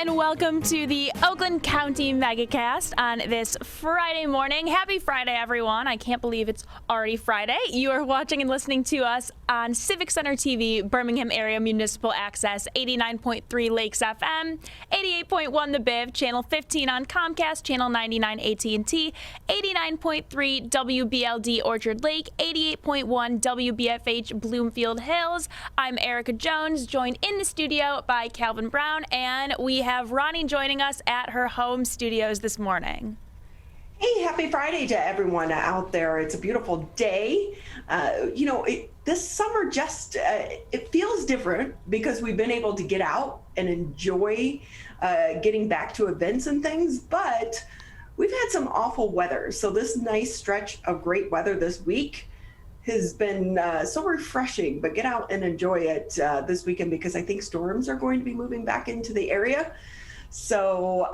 and welcome to the Oakland County Megacast on this Friday morning. Happy Friday, everyone. I can't believe it's already Friday. You are watching and listening to us on Civic Center TV, Birmingham Area Municipal Access, 89.3 Lakes FM, 88.1 The Biv, Channel 15 on Comcast, Channel 99 AT&T, 89.3 WBLD Orchard Lake, 88.1 WBFH Bloomfield Hills. I'm Erica Jones, joined in the studio by Calvin Brown, and we have Ronnie joining us at her home studios this morning. Hey, happy Friday to everyone out there. It's a beautiful day. This summer just, it feels different because we've been able to get out and enjoy getting back to events and things, but we've had some awful weather. So this nice stretch of great weather this week has been so refreshing, but get out and enjoy it this weekend because I think storms are going to be moving back into the area. So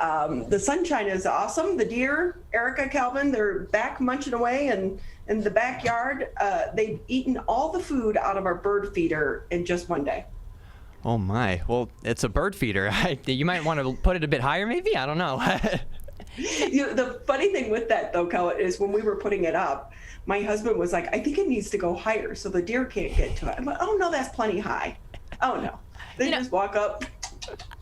the sunshine is awesome. The deer, Erica, Calvin, they're back munching away and in the backyard. They've eaten all the food out of our bird feeder in just one day. Oh my, well, it's a bird feeder. You might want to put it a bit higher maybe, I don't know. The funny thing with that though, Kel, is when we were putting it up, my husband was like, I think it needs to go higher so the deer can't get to it. I'm like, oh no, that's plenty high. Oh no, they just walk up.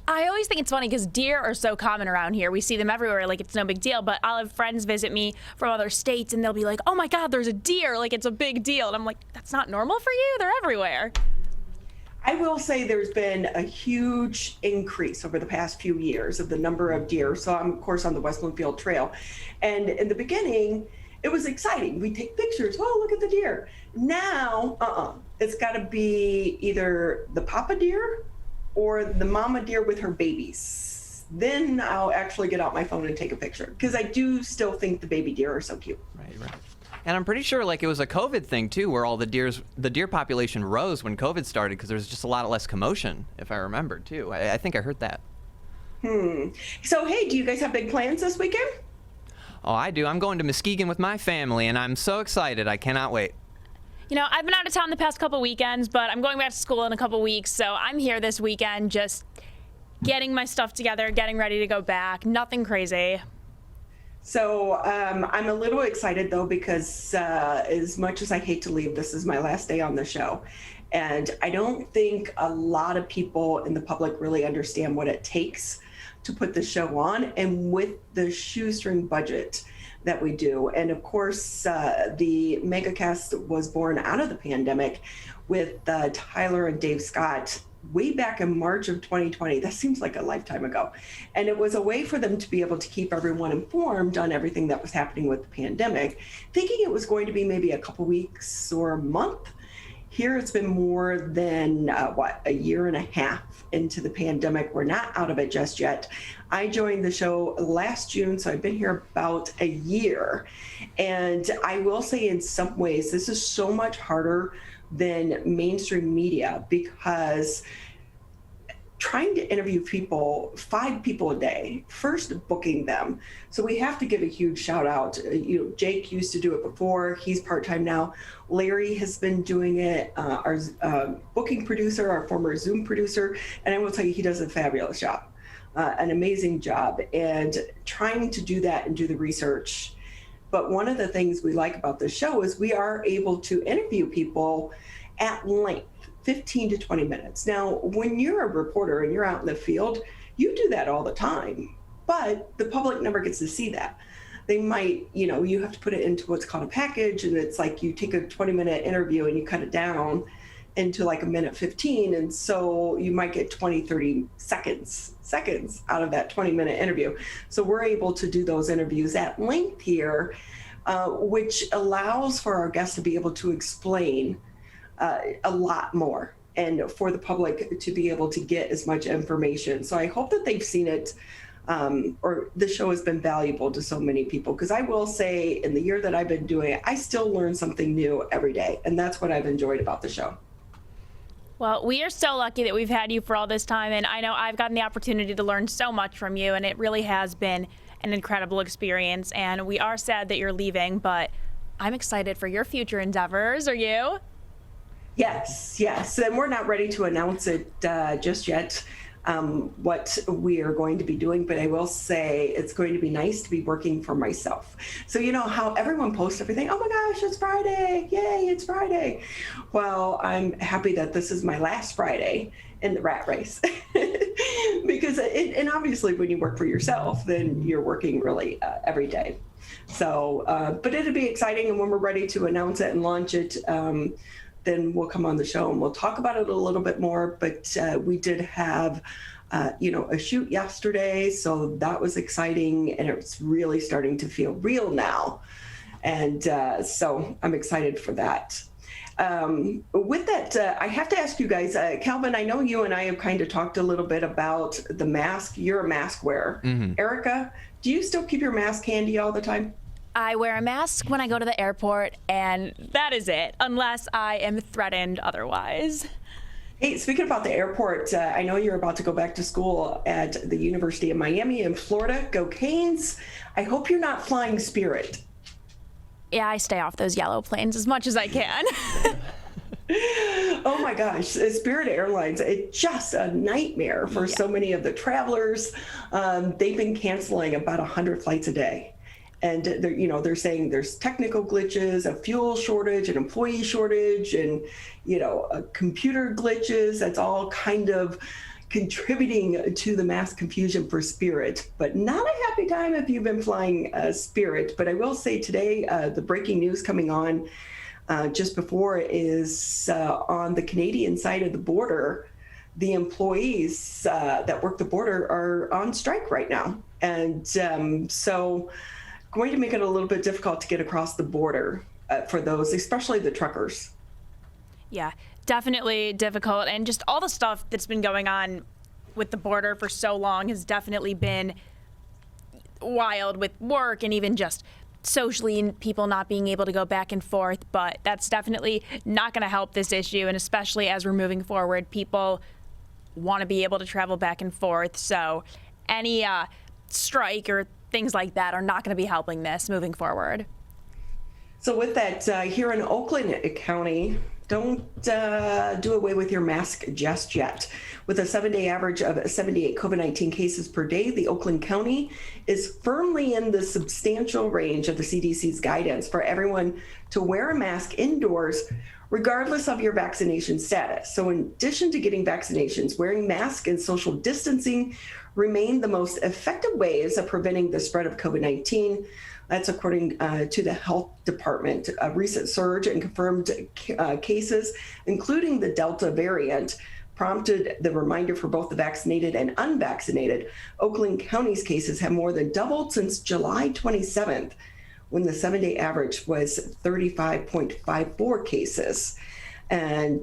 I always think it's funny because deer are so common around here. We see them everywhere, like it's no big deal, but I'll have friends visit me from other states and they'll be like, oh my God, there's a deer, like it's a big deal. And I'm like, that's not normal for you? They're everywhere. I will say there's been a huge increase over the past few years of the number of deer. So I'm, of course, on the West Bloomfield Trail. And in the beginning, it was exciting. We take pictures. Oh, look at the deer. Now, it's got to be either the papa deer or the mama deer with her babies. Then I'll actually get out my phone and take a picture because I do still think the baby deer are so cute. Right. And I'm pretty sure like it was a COVID thing too, where all the deer population rose when COVID started because there was just a lot less commotion, if I remember too. I think I heard that. So, hey, do you guys have big plans this weekend? Oh, I do. I'm going to Muskegon with my family, and I'm so excited. I cannot wait. You know, I've been out of town the past couple weekends, but I'm going back to school in a couple weeks, so I'm here this weekend just getting my stuff together, getting ready to go back. Nothing crazy. So I'm a little excited, though, because as much as I hate to leave, this is my last day on the show. And I don't think a lot of people in the public really understand what it takes to put the show on, and with the shoestring budget that we do. And of course, the Megacast was born out of the pandemic with Tyler and Dave Scott way back in March of 2020. That seems like a lifetime ago. And it was a way for them to be able to keep everyone informed on everything that was happening with the pandemic, thinking it was going to be maybe a couple weeks or a month. Here it's been more than, a year and a half into the pandemic. We're not out of it just yet. I joined the show last June, so I've been here about a year. And I will say in some ways, this is so much harder than mainstream media because trying to interview people, 5 people a day, first booking them. So we have to give a huge shout out. Jake used to do it before. He's part-time now. Larry has been doing it, our booking producer, our former Zoom producer. And I will tell you, he does a fabulous job, an amazing job. And trying to do that and do the research. But one of the things we like about this show is we are able to interview people at length. 15 to 20 minutes. Now, when you're a reporter and you're out in the field, you do that all the time, but the public never gets to see that. They might, you have to put it into what's called a package, and it's like you take a 20-minute interview and you cut it down into like a minute 15, and so you might get 20, 30 seconds out of that 20-minute interview. So we're able to do those interviews at length here, which allows for our guests to be able to explain a lot more and for the public to be able to get as much information. So I hope that they've seen it or the show has been valuable to so many people, because I will say in the year that I've been doing it, I still learn something new every day. And that's what I've enjoyed about the show. Well, we are so lucky that we've had you for all this time. And I know I've gotten the opportunity to learn so much from you, and it really has been an incredible experience. And we are sad that you're leaving, but I'm excited for your future endeavors. Are you? Yes. And we're not ready to announce it just yet. what we are going to be doing, but I will say it's going to be nice to be working for myself. So you know how everyone posts everything, oh my gosh, it's Friday, yay, it's Friday. Well, I'm happy that this is my last Friday in the rat race. Because and obviously when you work for yourself, then you're working really every day. So, but it'll be exciting, and when we're ready to announce it and launch it, then we'll come on the show and we'll talk about it a little bit more. But we did have, a shoot yesterday, so that was exciting, and it's really starting to feel real now. And so I'm excited for that. With that, I have to ask you guys, Calvin, I know you and I have kind of talked a little bit about the mask. You're a mask wearer. Mm-hmm. Erica, do you still keep your mask handy all the time? I wear a mask when I go to the airport, and that is it, unless I am threatened otherwise. Hey, speaking about the airport, I know you're about to go back to school at the University of Miami in Florida. Go Canes. I hope you're not flying Spirit. Yeah, I stay off those yellow planes as much as I can. Oh my gosh, Spirit Airlines, it's just a nightmare for so many of the travelers. They've been canceling about 100 flights a day. And they're saying there's technical glitches, a fuel shortage, an employee shortage, and computer glitches. That's all kind of contributing to the mass confusion for Spirit, but not a happy time if you've been flying Spirit. But I will say today, the breaking news coming on just before is on the Canadian side of the border, the employees that work the border are on strike right now. And so going to make it a little bit difficult to get across the border for those, especially the truckers. Yeah, definitely difficult. And just all the stuff that's been going on with the border for so long has definitely been wild with work and even just socially people not being able to go back and forth. But that's definitely not going to help this issue. And especially as we're moving forward, people want to be able to travel back and forth. So any strike or things like that are not going to be helping this moving forward. So with that, here in Oakland County, don't do away with your mask just yet. With a 7-day average of 78 COVID-19 cases per day, the Oakland County is firmly in the substantial range of the CDC's guidance for everyone to wear a mask indoors, regardless of your vaccination status. So in addition to getting vaccinations, wearing masks and social distancing remain the most effective ways of preventing the spread of COVID-19. That's according to the health department. A recent surge in confirmed cases, including the Delta variant, prompted the reminder for both the vaccinated and unvaccinated. Oakland County's cases have more than doubled since July 27th, when the 7-day average was 35.54 cases. And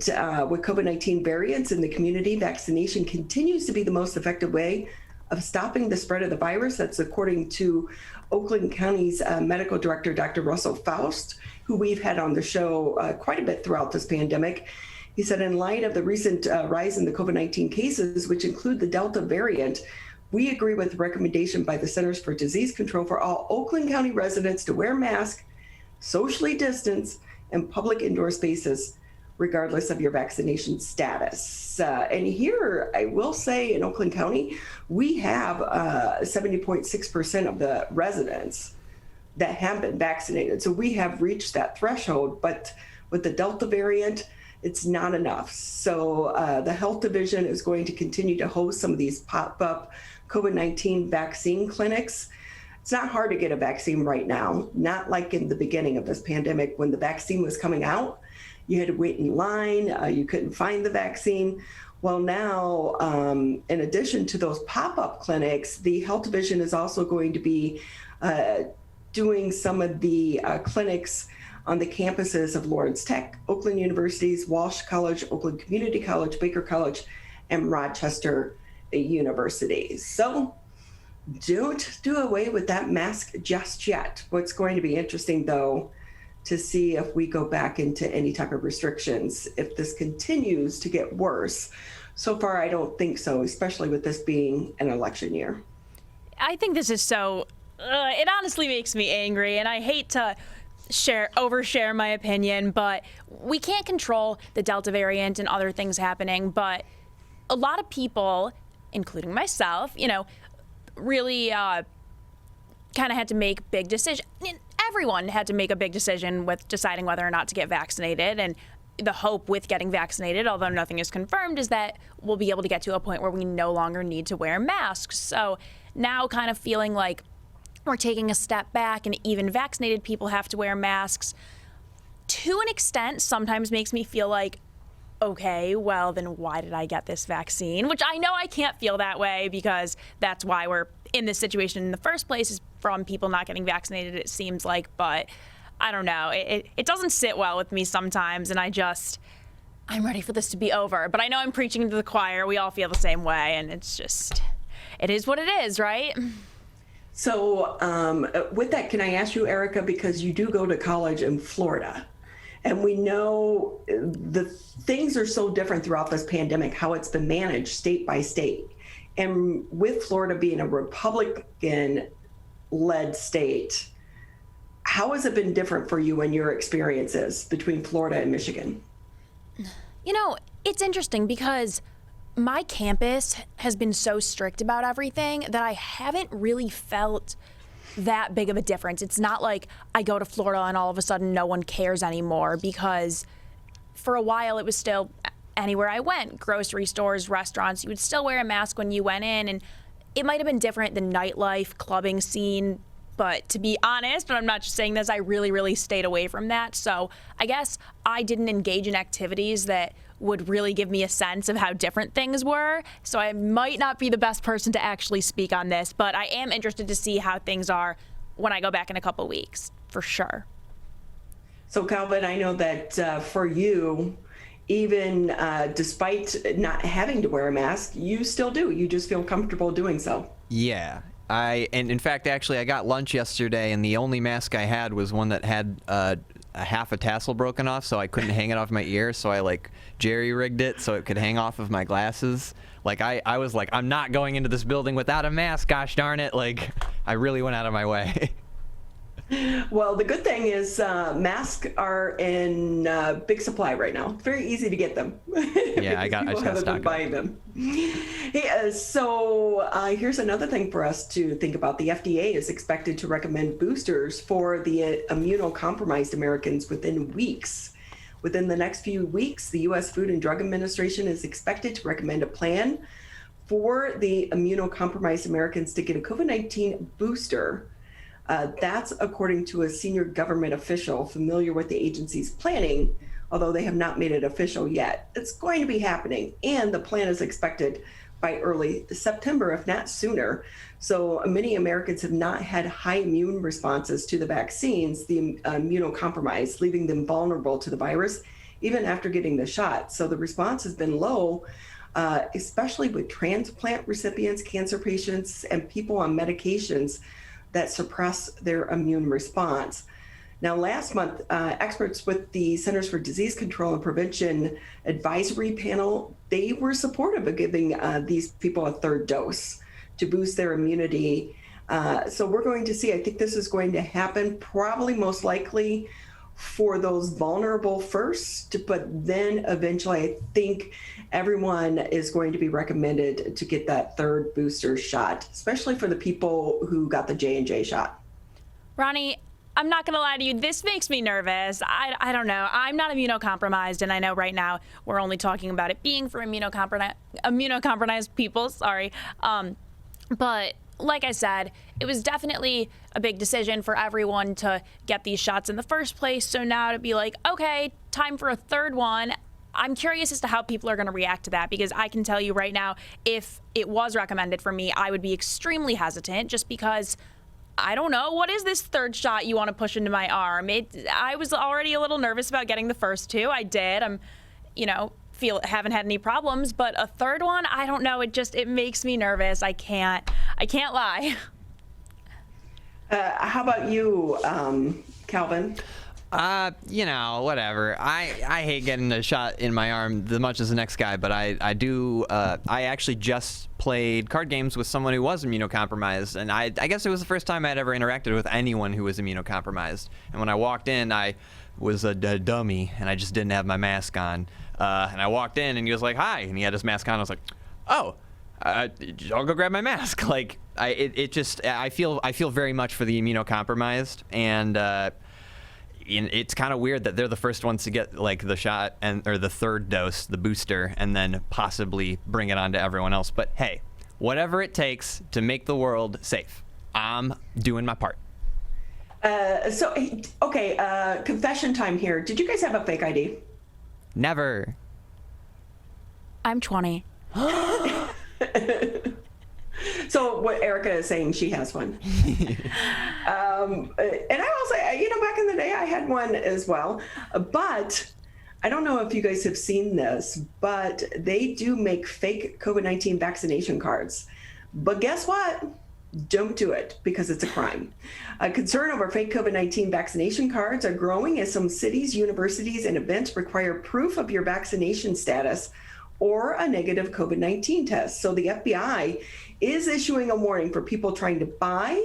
with COVID-19 variants in the community, vaccination continues to be the most effective way of stopping the spread of the virus. That's according to Oakland County's medical director, Dr. Russell Faust, who we've had on the show quite a bit throughout this pandemic. He said, in light of the recent rise in the COVID-19 cases, which include the Delta variant, we agree with the recommendation by the Centers for Disease Control for all Oakland County residents to wear masks, socially distance, in public indoor spaces, regardless of your vaccination status. And here, I will say in Oakland County, we have 70.6% of the residents that have been vaccinated. So we have reached that threshold, but with the Delta variant, it's not enough. So the health division is going to continue to host some of these pop-up COVID-19 vaccine clinics. It's not hard to get a vaccine right now, not like in the beginning of this pandemic when the vaccine was coming out. You had to wait in line, you couldn't find the vaccine. Well, now, in addition to those pop-up clinics, the health division is also going to be doing some of the clinics on the campuses of Lawrence Tech, Oakland Universities, Walsh College, Oakland Community College, Baker College, and Rochester University. So don't do away with that mask just yet. What's going to be interesting, though, to see if we go back into any type of restrictions, if this continues to get worse. So far, I don't think so, especially with this being an election year. I think this is so, it honestly makes me angry, and I hate to overshare my opinion, but we can't control the Delta variant and other things happening, but a lot of people including myself, really kind of had to make big decisions. Everyone had to make a big decision with deciding whether or not to get vaccinated. And the hope with getting vaccinated, although nothing is confirmed, is that we'll be able to get to a point where we no longer need to wear masks. So now kind of feeling like we're taking a step back and even vaccinated people have to wear masks, to an extent, sometimes makes me feel like, okay, well, then why did I get this vaccine? Which I know I can't feel that way, because that's why we're in this situation in the first place, is from people not getting vaccinated, it seems like. But I don't know. It doesn't sit well with me sometimes, and I'm ready for this to be over. But I know I'm preaching to the choir. We all feel the same way, and it is what it is, right? So with that, can I ask you, Erica, because you do go to college in Florida, and we know the things are so different throughout this pandemic, how it's been managed state by state. And with Florida being a Republican-led state, how has it been different for you and your experiences between Florida and Michigan? It's interesting because my campus has been so strict about everything that I haven't really felt that big of a difference. It's not like I go to Florida and all of a sudden no one cares anymore, because for a while it was still anywhere I went, grocery stores, restaurants, you would still wear a mask when you went in, and it might have been different, the nightlife, clubbing scene. But to be honest, and I'm not just saying this, I really, really stayed away from that. So I guess I didn't engage in activities that would really give me a sense of how different things were. So I might not be the best person to actually speak on this, but I am interested to see how things are when I go back in a couple weeks, for sure. So Calvin, I know that for you, even despite not having to wear a mask, you still do. You just feel comfortable doing so. Yeah. And in fact, actually, I got lunch yesterday, and the only mask I had was one that had a half a tassel broken off, so I couldn't hang it off my ear. So I jerry-rigged it so it could hang off of my glasses. I was like, I'm not going into this building without a mask. Gosh darn it! I really went out of my way. Well, the good thing is masks are in big supply right now. It's very easy to get them. Yeah, I just got stock buying them. Hey, so here's another thing for us to think about. The FDA is expected to recommend boosters for the immunocompromised Americans within weeks. Within the next few weeks, the U.S. Food and Drug Administration is expected to recommend a plan for the immunocompromised Americans to get a COVID-19 booster. That's according to a senior government official familiar with the agency's planning, although they have not made it official yet. It's going to be happening, and the plan is expected by early September, if not sooner. So many Americans have not had high immune responses to the vaccines, the immunocompromised, leaving them vulnerable to the virus even after getting the shot. So the response has been low, especially with transplant recipients, cancer patients, and people on medications that suppress their immune response. Now, last month, experts with the Centers for Disease Control and Prevention Advisory Panel, they were supportive of giving these people a third dose to boost their immunity. So we're going to see, I think this is going to happen probably most likely for those vulnerable first, but then eventually I think everyone is going to be recommended to get that third booster shot, especially for the people who got the J&J shot. Ronnie, I'm not going to lie to you. This makes me nervous. I don't know. I'm not immunocompromised, and I know right now we're only talking about it being for immunocompromised people. Sorry. But like I said, it was definitely a big decision for everyone to get these shots in the first place. So now to be like, okay, time for a third one. I'm curious as to how people are going to react to that, because I can tell you right now, if it was recommended for me, I would be extremely hesitant, just because I don't know, what is this third shot you want to push into my arm? I was already a little nervous about getting the first two. I did. Haven't had any problems, but a third one, I don't know. It makes me nervous. I can't lie. How about you, Calvin? Whatever. I hate getting a shot in my arm as much as the next guy, but I do. I actually just played card games with someone who was immunocompromised, and I guess it was the first time I'd ever interacted with anyone who was immunocompromised. And when I walked in, I was a dummy, and I just didn't have my mask on. And I walked in, and he was like, "Hi," and he had his mask on. I was like, "Oh, I'll go grab my mask. Like, I feel very much for the immunocompromised, and it's kind of weird that they're the first ones to get like the shot or the third dose, the booster, and then possibly bring it on to everyone else. But hey, whatever it takes to make the world safe, I'm doing my part. Confession time here. Did you guys have a fake ID? Never. I'm 20. So what Erica is saying, she has one. And I will say, back in the day, I had one as well. But I don't know if you guys have seen this, but they do make fake COVID-19 vaccination cards. But guess what? Don't do it, because it's a crime. A concern over fake COVID-19 vaccination cards are growing as some cities, universities, and events require proof of your vaccination status or a negative COVID-19 test. So the FBI is issuing a warning for people trying to buy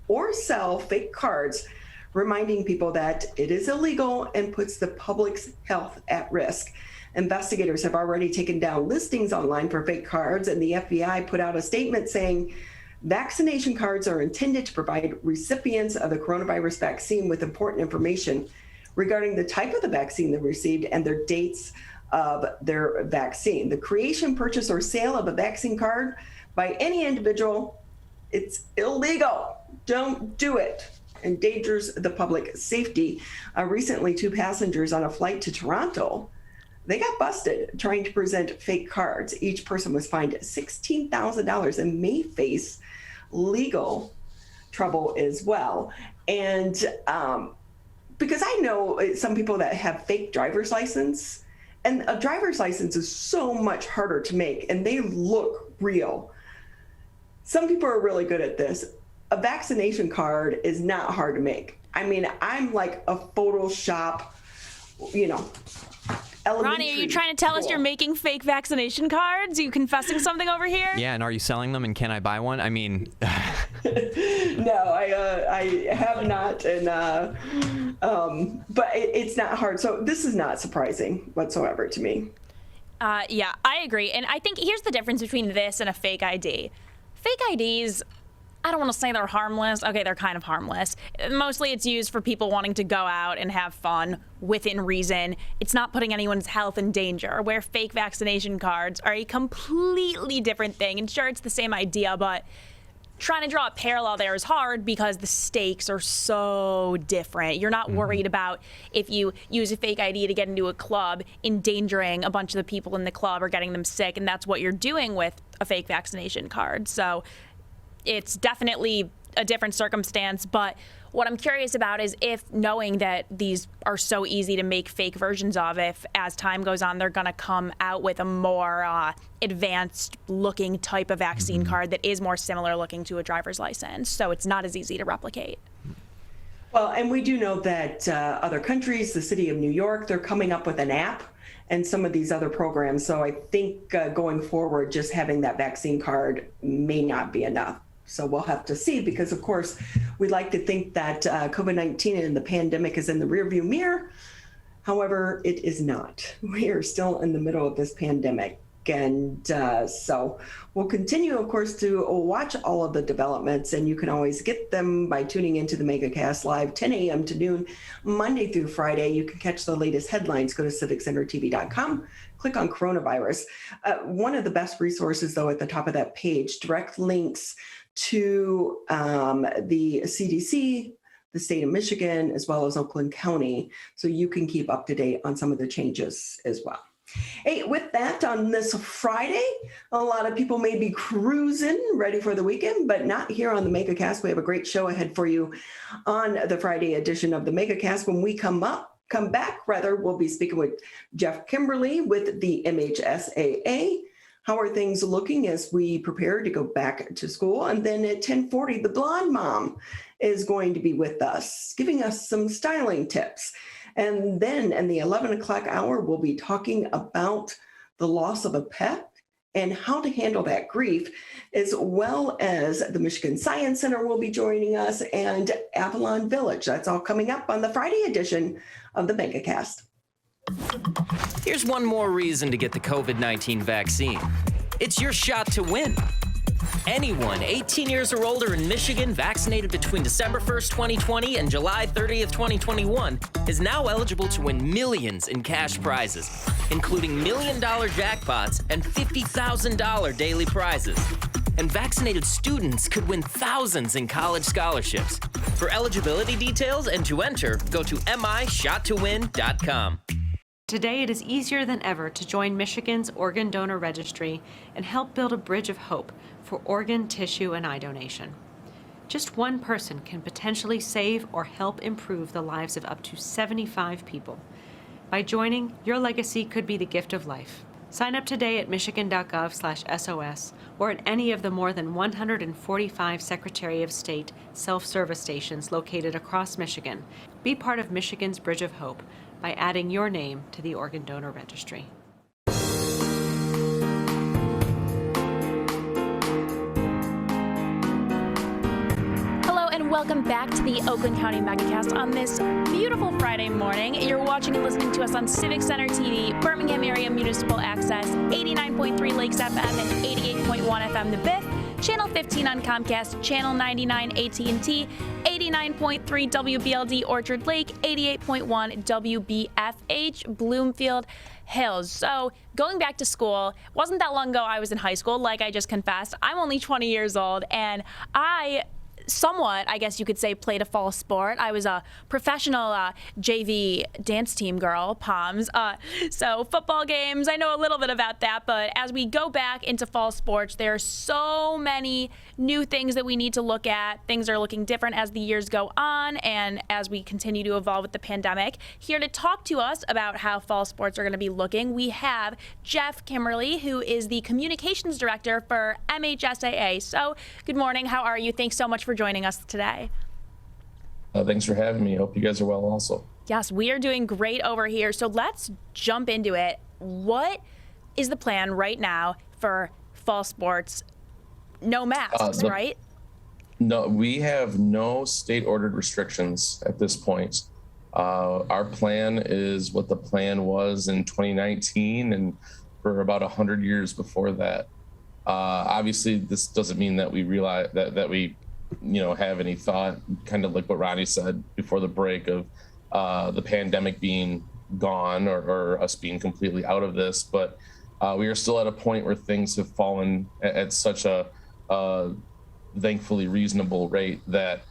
or sell fake cards, reminding people that it is illegal and puts the public's health at risk. Investigators have already taken down listings online for fake cards, and the FBI put out a statement saying vaccination cards are intended to provide recipients of the coronavirus vaccine with important information regarding the type of the vaccine they received and their dates of their vaccine. The creation, purchase, or sale of a vaccine card by any individual, it's illegal. Don't do it. Endangers the public safety. Recently, 2 passengers on a flight to Toronto, they got busted trying to present fake cards. Each person was fined $16,000 and may face legal trouble as well. And because I know some people that have fake driver's license, and a driver's license is so much harder to make, and they look real. Some people are really good at this. A vaccination card is not hard to make. I mean, I'm like a Photoshop, Ronnie, are you trying to tell us you're making fake vaccination cards? Are you confessing something over here? Yeah, and are you selling them, and can I buy one? I mean... No, I have not, and but it's not hard. So this is not surprising whatsoever to me. Yeah, I agree. And I think here's the difference between this and a fake ID. Fake IDs, I don't want to say they're harmless. Okay, they're kind of harmless. Mostly it's used for people wanting to go out and have fun within reason. It's not putting anyone's health in danger, where fake vaccination cards are a completely different thing. And sure, it's the same idea, but trying to draw a parallel there is hard because the stakes are so different. You're not worried about, if you use a fake ID to get into a club, endangering a bunch of the people in the club or getting them sick, and that's what you're doing with a fake vaccination card. So it's definitely a different circumstance, but what I'm curious about is if, knowing that these are so easy to make fake versions of, if as time goes on they're going to come out with a more advanced looking type of vaccine card that is more similar looking to a driver's license, so it's not as easy to replicate. Well, and we do know that other countries, the city of New York, they're coming up with an app and some of these other programs. So I think going forward, just having that vaccine card may not be enough. So we'll have to see, because of course we'd like to think that COVID-19 and the pandemic is in the rearview mirror. However, it is not. We are still in the middle of this pandemic. And so we'll continue, of course, to watch all of the developments, and you can always get them by tuning into the Megacast live 10 a.m. to noon, Monday through Friday. You can catch the latest headlines. Go to civiccentertv.com, click on coronavirus. One of the best resources, though, at the top of that page, direct links to the CDC, the state of Michigan, as well as Oakland County, so you can keep up to date on some of the changes as well. Hey, with that, on this Friday, a lot of people may be cruising, ready for the weekend, but not here on the Megacast. We have a great show ahead for you on the Friday edition of the Megacast. When we come back, we'll be speaking with Geoff Kimmerly with the MHSAA. How are things looking as we prepare to go back to school? And then at 10:40, the blonde mom is going to be with us, giving us some styling tips. And then in the 11 o'clock hour, we'll be talking about the loss of a pet and how to handle that grief, as well as the Michigan Science Center will be joining us, and Avalon Village. That's all coming up on the Friday edition of the Megacast. Here's one more reason to get the COVID-19 vaccine. It's your shot to win. Anyone 18 years or older in Michigan vaccinated between December 1st, 2020 and July 30th, 2021 is now eligible to win millions in cash prizes, including $1 million jackpots and $50,000 daily prizes. And vaccinated students could win thousands in college scholarships. For eligibility details and to enter, go to mishottowin.com. Today, it is easier than ever to join Michigan's Organ Donor Registry and help build a bridge of hope for organ, tissue, and eye donation. Just one person can potentially save or help improve the lives of up to 75 people. By joining, your legacy could be the gift of life. Sign up today at michigan.gov/SOS or at any of the more than 145 Secretary of State self-service stations located across Michigan. Be part of Michigan's Bridge of Hope by adding your name to the Organ Donor Registry. Welcome back to the Oakland County Megacast on this beautiful Friday morning. You're watching and listening to us on Civic Center TV, Birmingham Area Municipal Access, 89.3 Lakes FM and 88.1 FM The Biff, Channel 15 on Comcast, Channel 99 AT&T, 89.3 WBLD Orchard Lake, 88.1 WBFH Bloomfield Hills. So going back to school, wasn't that long ago I was in high school, like I just confessed. I'm only 20 years old, and I somewhat, I guess you could say, played a fall sport. I was a professional JV dance team girl, POMS. So football games, I know a little bit about that, but as we go back into fall sports, there are so many new things that we need to look at. Things are looking different as the years go on and as we continue to evolve with the pandemic. Here to talk to us about how fall sports are going to be looking, we have Geoff Kimmerly, who is the Communications Director for MHSAA. So good morning. How are you? Thanks so much for joining us today. Thanks for having me. Hope you guys are well also. Yes, we are doing great over here. So let's jump into it. What is the plan right now for fall sports? No masks, right? No, we have no state-ordered restrictions at this point. Our plan is what the plan was in 2019 and for about 100 years before that. Obviously, this doesn't mean that we realize that we have any thought, kind of like what Ronnie said before the break, of the pandemic being gone or us being completely out of this. But we are still at a point where things have fallen at such a thankfully reasonable rate that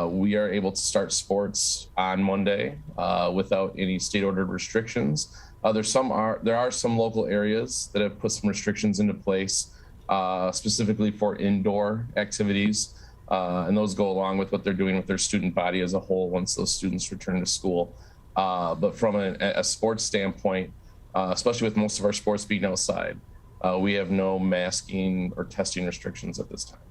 we are able to start sports on Monday without any state-ordered restrictions. There are some local areas that have put some restrictions into place, specifically for indoor activities. And those go along with what they're doing with their student body as a whole once those students return to school. But from a sports standpoint, especially with most of our sports being outside, we have no masking or testing restrictions at this time.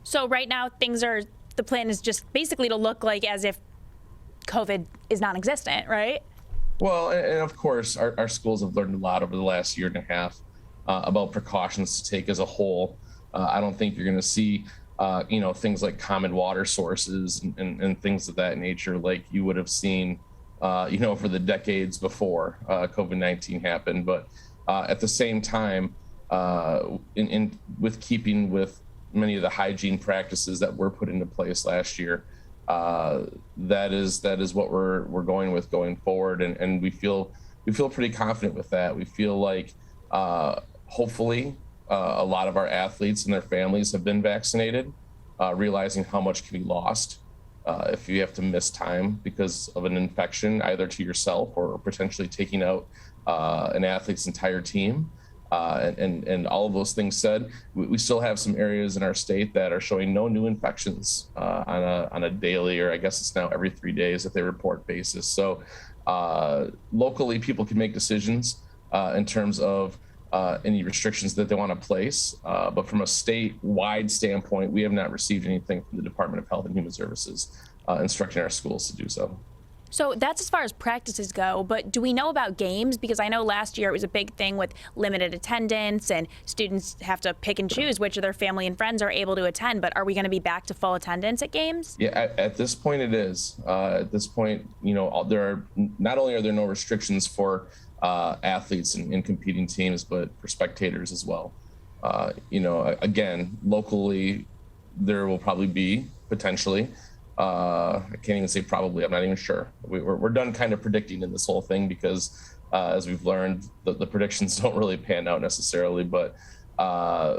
So right now, the plan is just basically to look like as if COVID is non-existent, right? Well, and of course, our schools have learned a lot over the last year and a half about precautions to take as a whole. I don't think you're going to see things like common water sources and things of that nature like you would have seen, for the decades before COVID-19 happened. But at the same time, with keeping with many of the hygiene practices that were put into place last year, that is what we're going with going forward, and we feel pretty confident with that. We feel like hopefully a lot of our athletes and their families have been vaccinated, realizing how much can be lost if you have to miss time because of an infection, either to yourself or potentially taking out an athlete's entire team. And all of those things said, we still have some areas in our state that are showing no new infections on a daily, or I guess it's now every 3 days that they report basis. So locally, people can make decisions in terms of any restrictions that they want to place. But from a statewide standpoint, we have not received anything from the Department of Health and Human Services instructing our schools to do so. So that's as far as practices go, but do we know about games? Because I know last year it was a big thing with limited attendance and students have to pick and choose which of their family and friends are able to attend, but are we going to be back to full attendance at games? Yeah, at this point it is. At this point, there are not only are there no restrictions for athletes and competing teams, but for spectators as well. Again, locally, there will probably be potentially, I can't even say probably, I'm not even sure. We're done kind of predicting in this whole thing because as we've learned, the predictions don't really pan out necessarily, but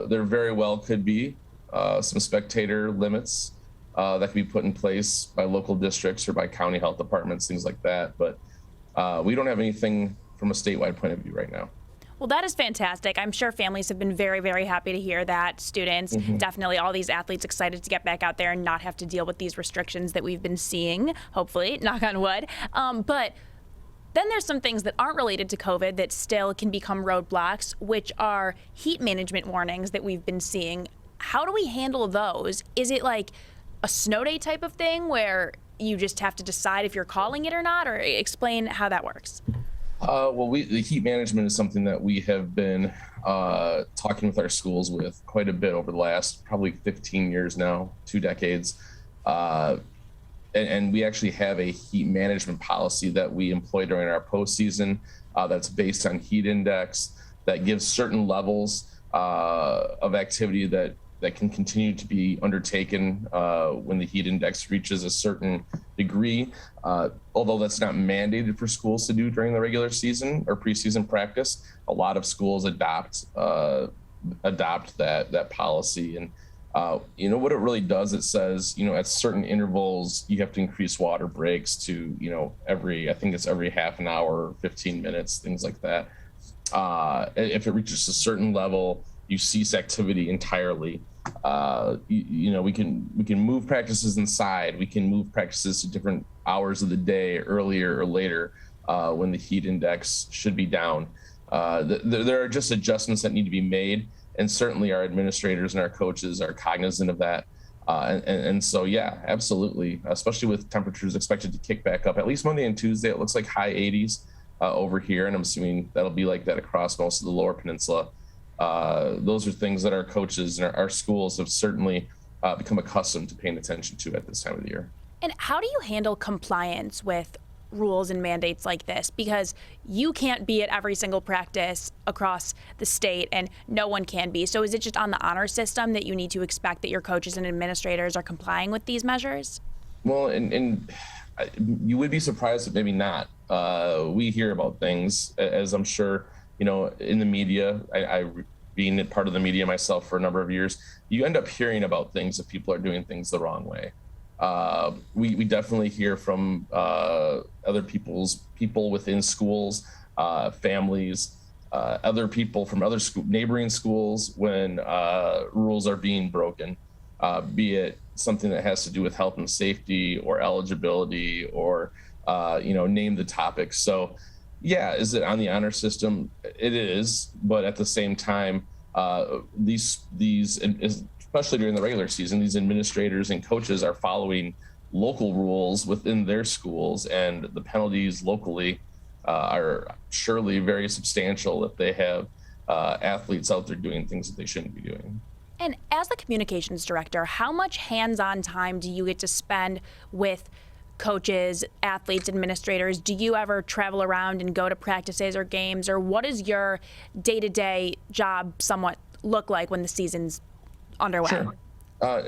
there very well could be some spectator limits that can be put in place by local districts or by county health departments, things like that. But we don't have anything from a statewide point of view right now. Well, that is fantastic. I'm sure families have been very, very happy to hear that. Students, definitely all these athletes excited to get back out there and not have to deal with these restrictions that we've been seeing, hopefully, knock on wood. But then there's some things that aren't related to COVID that still can become roadblocks, which are heat management warnings that we've been seeing. How do we handle those? Is it like a snow day type of thing where you just have to decide if you're calling it or not, or explain how that works? The heat management is something that we have been talking with our schools with quite a bit over the last probably 15 years now, 2 decades. And we actually have a heat management policy that we employ during our postseason that's based on heat index that gives certain levels of activity that can continue to be undertaken when the heat index reaches a certain degree, although that's not mandated for schools to do during the regular season or preseason practice. A lot of schools adopt that policy. And what it really does, it says, at certain intervals, you have to increase water breaks to, every half an hour, 15 minutes, things like that. If it reaches a certain level, you cease activity entirely. We can move practices inside. We can move practices to different hours of the day, earlier or later, when the heat index should be down. There are just adjustments that need to be made, and certainly our administrators and our coaches are cognizant of that. And so, yeah, absolutely, especially with temperatures expected to kick back up at least Monday and Tuesday. It looks like high 80s over here, and I'm assuming that'll be like that across most of the Lower Peninsula. Those are things that our coaches and our schools have certainly become accustomed to paying attention to at this time of the year. And how do you handle compliance with rules and mandates like this? Because you can't be at every single practice across the state, and no one can be. So is it just on the honor system that you need to expect that your coaches and administrators are complying with these measures? Well, and you would be surprised if maybe not. We hear about things, as I'm sure, in the media. I being part of the media myself for a number of years, you end up hearing about things if people are doing things the wrong way. We definitely hear from other people within schools, families, other people from other neighboring schools when rules are being broken, be it something that has to do with health and safety or eligibility or name the topic. So yeah, is it on the honor system? It is, but at the same time, these especially during the regular season, these administrators and coaches are following local rules within their schools, and the penalties locally are surely very substantial if they have athletes out there doing things that they shouldn't be doing. And as the communications director, how much hands-on time do you get to spend with coaches, athletes, administrators? Do you ever travel around and go to practices or games, or what does your day-to-day job somewhat look like when the season's underway? Sure.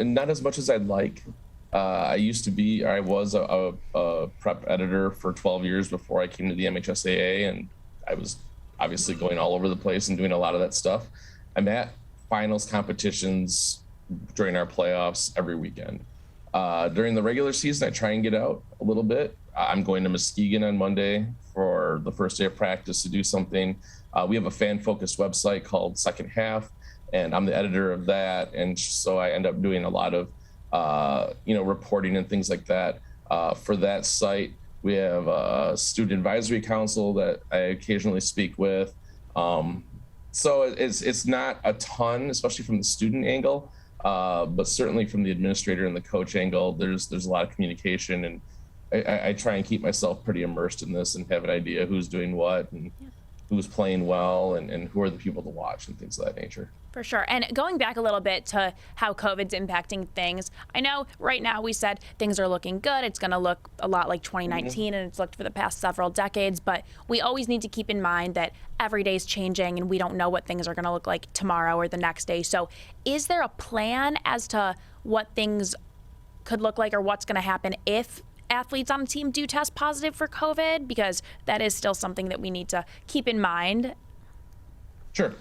Not as much as I'd like. I was a prep editor for 12 years before I came to the MHSAA, and I was obviously going all over the place and doing a lot of that stuff. I'm at finals competitions during our playoffs every weekend. During the regular season, I try and get out a little bit. I'm going to Muskegon on Monday for the first day of practice to do something. We have a fan-focused website called Second Half, and I'm the editor of that. And so I end up doing a lot of, reporting and things like that. For that site, we have a student advisory council that I occasionally speak with. So it's not a ton, especially from the student angle. But certainly from the administrator and the coach angle, there's a lot of communication, and I try and keep myself pretty immersed in this and have an idea who's doing what and who's playing well and who are the people to watch and things of that nature. For sure. And going back a little bit to how COVID's impacting things, I know right now we said things are looking good. It's going to look a lot like 2019, and it's looked for the past several decades. But we always need to keep in mind that every day's changing, and we don't know what things are going to look like tomorrow or the next day. So is there a plan as to what things could look like or what's going to happen if athletes on the team do test positive for COVID? Because that is still something that we need to keep in mind. Sure.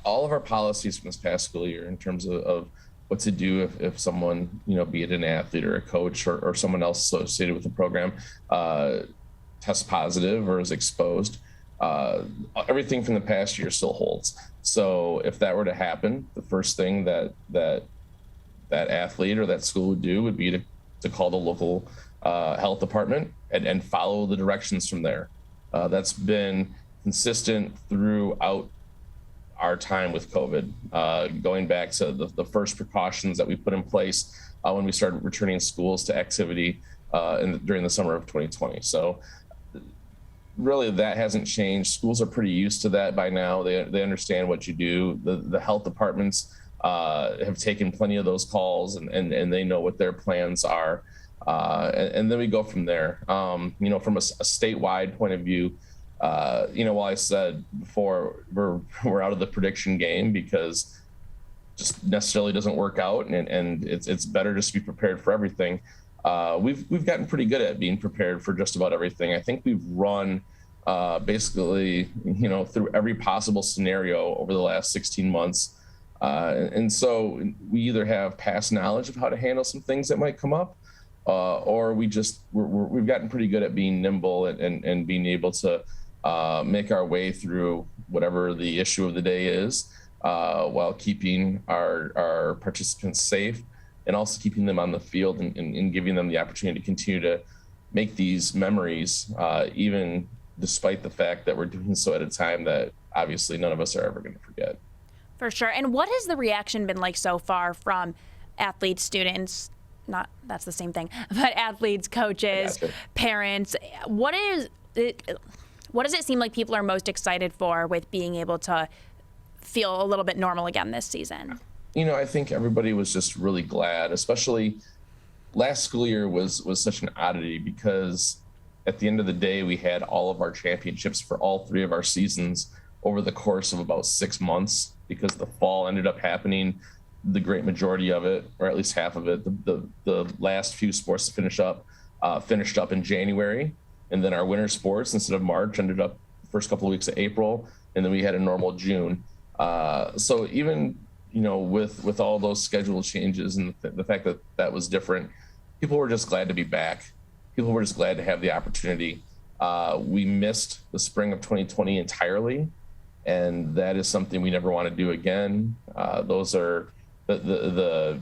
All of our policies from this past school year in terms of what to do if someone, be it an athlete or a coach or someone else associated with the program, tests positive or is exposed, everything from the past year still holds. So if that were to happen, the first thing that athlete or that school would do would be to call the local health department and follow the directions from there. That's been consistent throughout our time with COVID, going back to the first precautions that we put in place when we started returning schools to activity during the summer of 2020. So really that hasn't changed. Schools are pretty used to that by now. They understand what you do. The health departments have taken plenty of those calls and they know what their plans are. And then we go from there. From a statewide point of view, while I said before we're out of the prediction game because just necessarily doesn't work out and it's better just to be prepared for everything. We've gotten pretty good at being prepared for just about everything. I think we've run basically, through every possible scenario over the last 16 months. And so we either have past knowledge of how to handle some things that might come up, or we've gotten pretty good at being nimble and being able to make our way through whatever the issue of the day is, while keeping our participants safe and also keeping them on the field and giving them the opportunity to continue to make these memories, even despite the fact that we're doing so at a time that obviously none of us are ever going to forget. For sure. And what has the reaction been like so far from athletes, students, that's the same thing, but athletes, coaches, parents? What does it seem like people are most excited for with being able to feel a little bit normal again this season? I think everybody was just really glad, especially last school year was such an oddity because at the end of the day, we had all of our championships for all three of our seasons over the course of about 6 months because the fall ended up happening, the great majority of it, or at least half of it. The last few sports to finished up in January. And then our winter sports, instead of March, ended up the first couple of weeks of April, and then we had a normal June. So even, with all those schedule changes and the fact that that was different, people were just glad to be back. People were just glad to have the opportunity. We missed the spring of 2020 entirely, and that is something we never want to do again. Those are the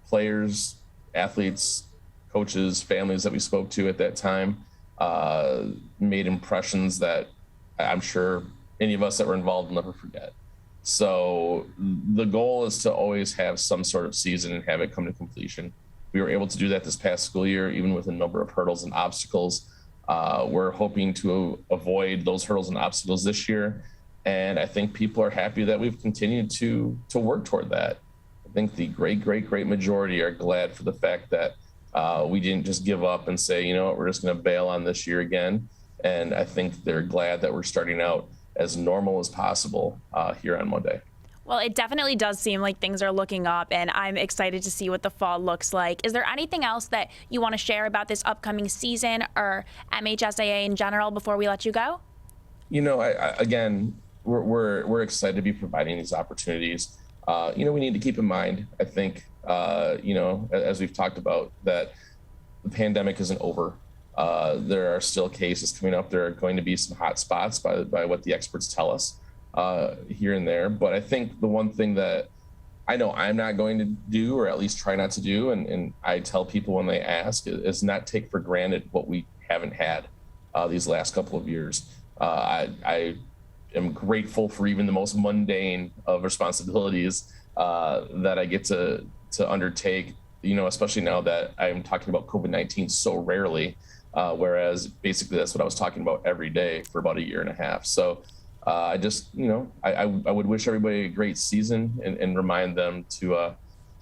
players, athletes, coaches, families that we spoke to at that time made impressions that I'm sure any of us that were involved will never forget. So the goal is to always have some sort of season and have it come to completion. We were able to do that this past school year, even with a number of hurdles and obstacles. We're hoping to avoid those hurdles and obstacles this year. And I think people are happy that we've continued to work toward that. I think the great majority are glad for the fact that we didn't just give up and say, we're just going to bail on this year again. And I think they're glad that we're starting out as normal as possible here on Monday. Well, it definitely does seem like things are looking up, and I'm excited to see what the fall looks like. Is there anything else that you want to share about this upcoming season or MHSAA in general before we let you go? We're excited to be providing these opportunities. We need to keep in mind, I think, as we've talked about, that the pandemic isn't over. There are still cases coming up. There are going to be some hot spots by what the experts tell us here and there. But I think the one thing that I know I'm not going to do, or at least try not to do, and I tell people when they ask, is not take for granted what we haven't had these last couple of years. I am grateful for even the most mundane of responsibilities that I get to undertake, especially now that I'm talking about COVID-19 so rarely. Whereas basically that's what I was talking about every day for about a year and a half. So I just, I would wish everybody a great season and remind them to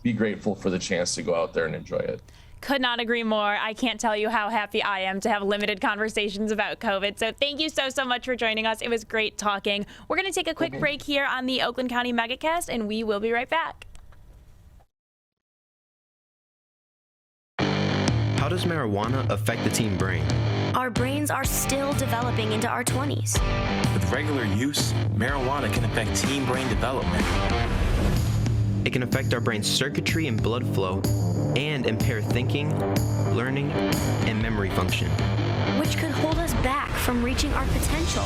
be grateful for the chance to go out there and enjoy it. Could not agree more. I can't tell you how happy I am to have limited conversations about COVID. So thank you so much for joining us. It was great talking. We're going to take a quick break here on the Oakland County Megacast, and we will be right back. How does marijuana affect the teen brain? Our brains are still developing into our 20s. With regular use, marijuana can affect teen brain development. It can affect our brain's circuitry and blood flow and impair thinking, learning, and memory function, which could hold us back from reaching our potential.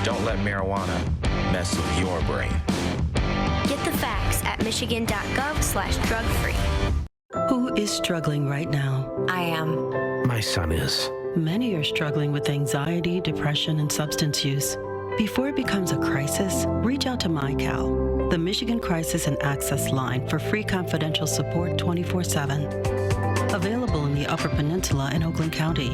Don't let marijuana mess with your brain. Get the facts at michigan.gov/drug-free. Who is struggling right now? I am. My son is. Many are struggling with anxiety, depression, and substance use. Before it becomes a crisis, reach out to MyCal, the Michigan Crisis and Access Line for free confidential support 24/7. Available in the Upper Peninsula and Oakland County.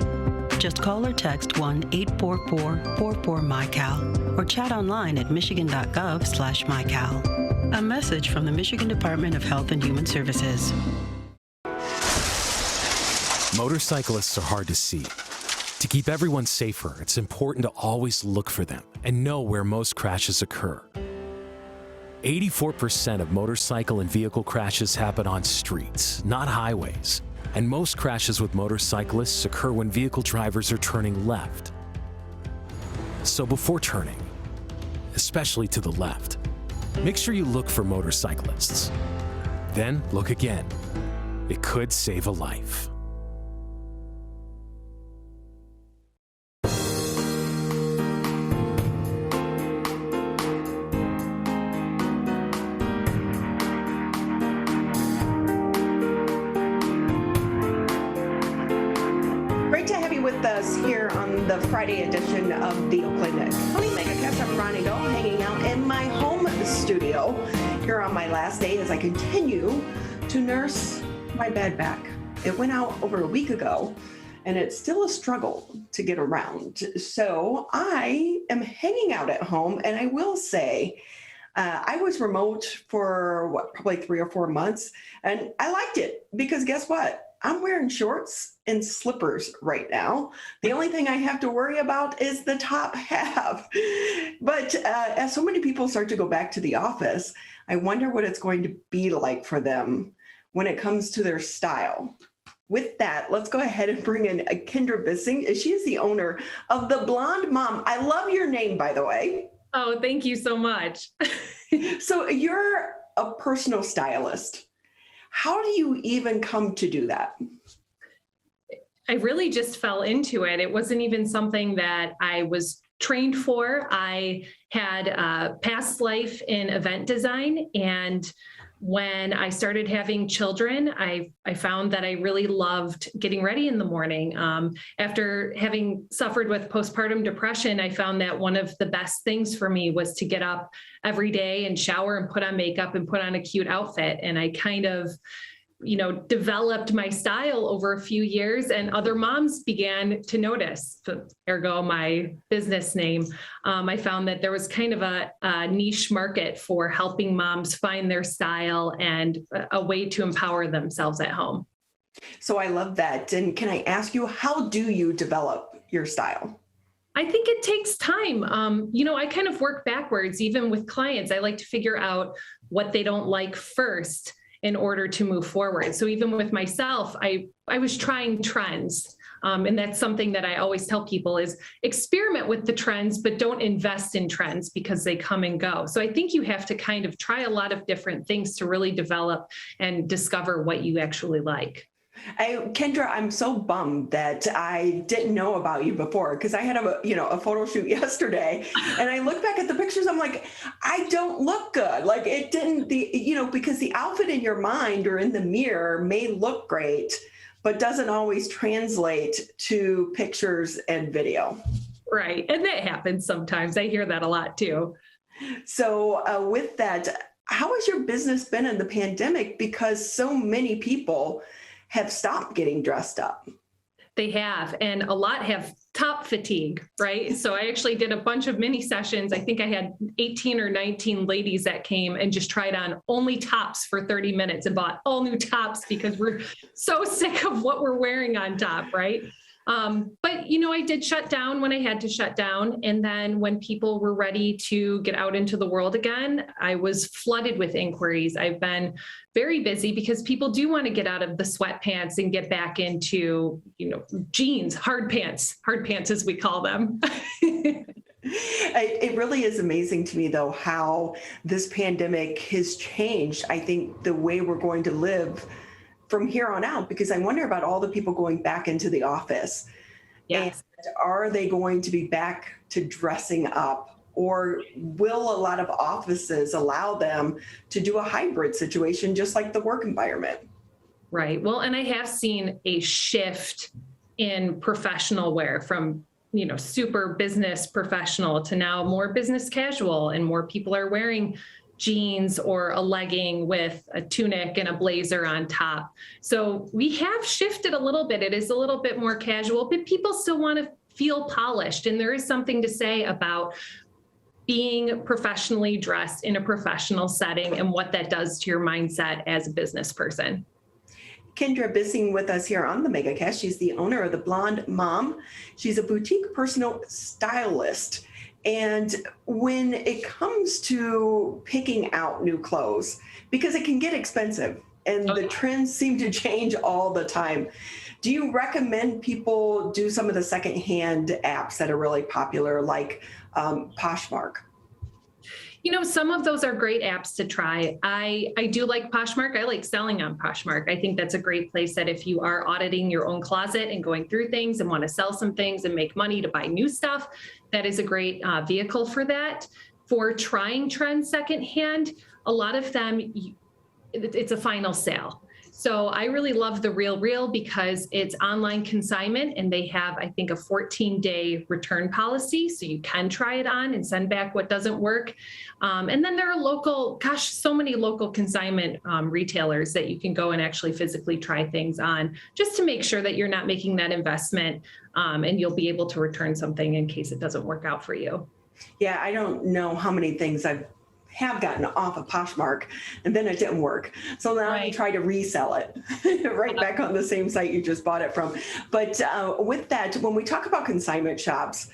Just call or text 1-844-44-MyCal or chat online at michigan.gov/MyCal. A message from the Michigan Department of Health and Human Services. Motorcyclists are hard to see. To keep everyone safer, it's important to always look for them and know where most crashes occur. 84% of motorcycle and vehicle crashes happen on streets, not highways. And most crashes with motorcyclists occur when vehicle drivers are turning left. So before turning, especially to the left, make sure you look for motorcyclists. Then look again. It could save a life. With us here on the Friday edition of the Oakland County Megacast. I'm Ronnie Doe, hanging out in my home studio here on my last day as I continue to nurse my bad back. It went out over a week ago, and it's still a struggle to get around. So I am hanging out at home, and I will say, I was remote for probably 3 or 4 months, and I liked it because guess what? I'm wearing shorts and slippers right now. The only thing I have to worry about is the top half. But as so many people start to go back to the office, I wonder what it's going to be like for them when it comes to their style. With that, let's go ahead and bring in Kendra Bissig. She is the owner of The Blonde Mom. I love your name, by the way. Oh, thank you so much. So you're a personal stylist. How do you even come to do that? I really just fell into it. It wasn't even something that I was trained for. I had a past life in event design, and when I started having children, I found that I really loved getting ready in the morning. After having suffered with postpartum depression, I found that one of the best things for me was to get up every day and shower and put on makeup and put on a cute outfit. And I kind of, developed my style over a few years, and other moms began to notice, ergo my business name. I found that there was kind of a niche market for helping moms find their style and a way to empower themselves at home. So I love that. And can I ask you, how do you develop your style? I think it takes time. I kind of work backwards, even with clients. I like to figure out what they don't like first in order to move forward. So even with myself, I was trying trends. And that's something that I always tell people is experiment with the trends, but don't invest in trends because they come and go. So I think you have to kind of try a lot of different things to really develop and discover what you actually like. Kendra, I'm so bummed that I didn't know about you before, because I had a photo shoot yesterday, and I look back at the pictures. I'm like, I don't look good. Like it didn't, because the outfit in your mind or in the mirror may look great, but doesn't always translate to pictures and video. Right, and that happens sometimes. I hear that a lot too. So with that, how has your business been in the pandemic? Because so many people have stopped getting dressed up. They have, and a lot have top fatigue, right? So I actually did a bunch of mini sessions. I think I had 18 or 19 ladies that came and just tried on only tops for 30 minutes and bought all new tops because we're so sick of what we're wearing on top, right? But, I did shut down when I had to shut down. And then when people were ready to get out into the world again, I was flooded with inquiries. I've been very busy because people do want to get out of the sweatpants and get back into, jeans, hard pants as we call them. It really is amazing to me, though, how this pandemic has changed, I think, the way we're going to live from here on out, because I wonder about all the people going back into the office. Yes. And are they going to be back to dressing up, or will a lot of offices allow them to do a hybrid situation, just like the work environment? Right. Well, and I have seen a shift in professional wear from, super business professional to now more business casual, and more people are wearing jeans or a legging with a tunic and a blazer on top. So we have shifted a little bit. It is a little bit more casual, but people still want to feel polished. And there is something to say about being professionally dressed in a professional setting and what that does to your mindset as a business person. Kendra Bissig with us here on the Megacast. She's the owner of the Blonde Mom. She's a boutique personal stylist. And when it comes to picking out new clothes, because it can get expensive and the trends seem to change all the time, do you recommend people do some of the secondhand apps that are really popular, like Poshmark? Some of those are great apps to try. I do like Poshmark. I like selling on Poshmark. I think that's a great place that if you are auditing your own closet and going through things and want to sell some things and make money to buy new stuff, that is a great vehicle for that. For trying trends secondhand, a lot of them, it's a final sale. So I really love the Real because it's online consignment, and they have, I think, a 14-day return policy. So you can try it on and send back what doesn't work. And then there are so many local consignment retailers that you can go and actually physically try things on, just to make sure that you're not making that investment and you'll be able to return something in case it doesn't work out for you. Yeah, I don't know how many things I have gotten off of Poshmark and then it didn't work. So now I try to resell it right back on the same site you just bought it from. But with that, when we talk about consignment shops,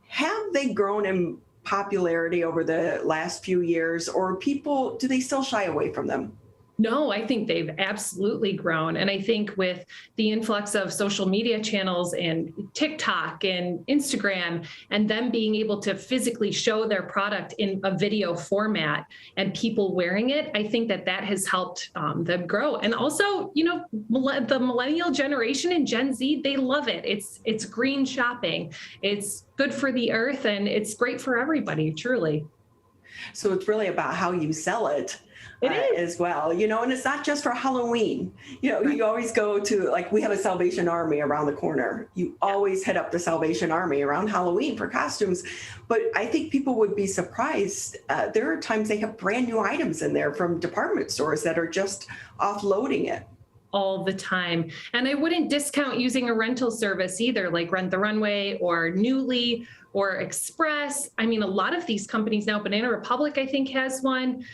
have they grown in popularity over the last few years, or do they still shy away from them? No, I think they've absolutely grown. And I think with the influx of social media channels and TikTok and Instagram, and them being able to physically show their product in a video format and people wearing it, I think that has helped them grow. And also, the millennial generation and Gen Z, they love it. It's green shopping. It's good for the earth, and it's great for everybody, truly. So it's really about how you sell it. As well, and it's not just for Halloween. You always go to, like, we have a Salvation Army around the corner. You always hit up the Salvation Army around Halloween for costumes. But I think people would be surprised. There are times they have brand new items in there from department stores that are just offloading it. All the time. And I wouldn't discount using a rental service either, like Rent the Runway or Newly or Express. I mean, a lot of these companies now, Banana Republic, I think, has one.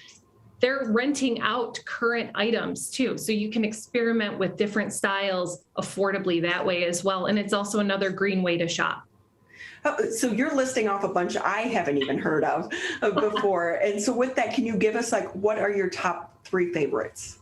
They're renting out current items too. So you can experiment with different styles affordably that way as well. And it's also another green way to shop. Oh, so you're listing off a bunch I haven't even heard of before. And so with that, can you give us, what are your top 3 favorites?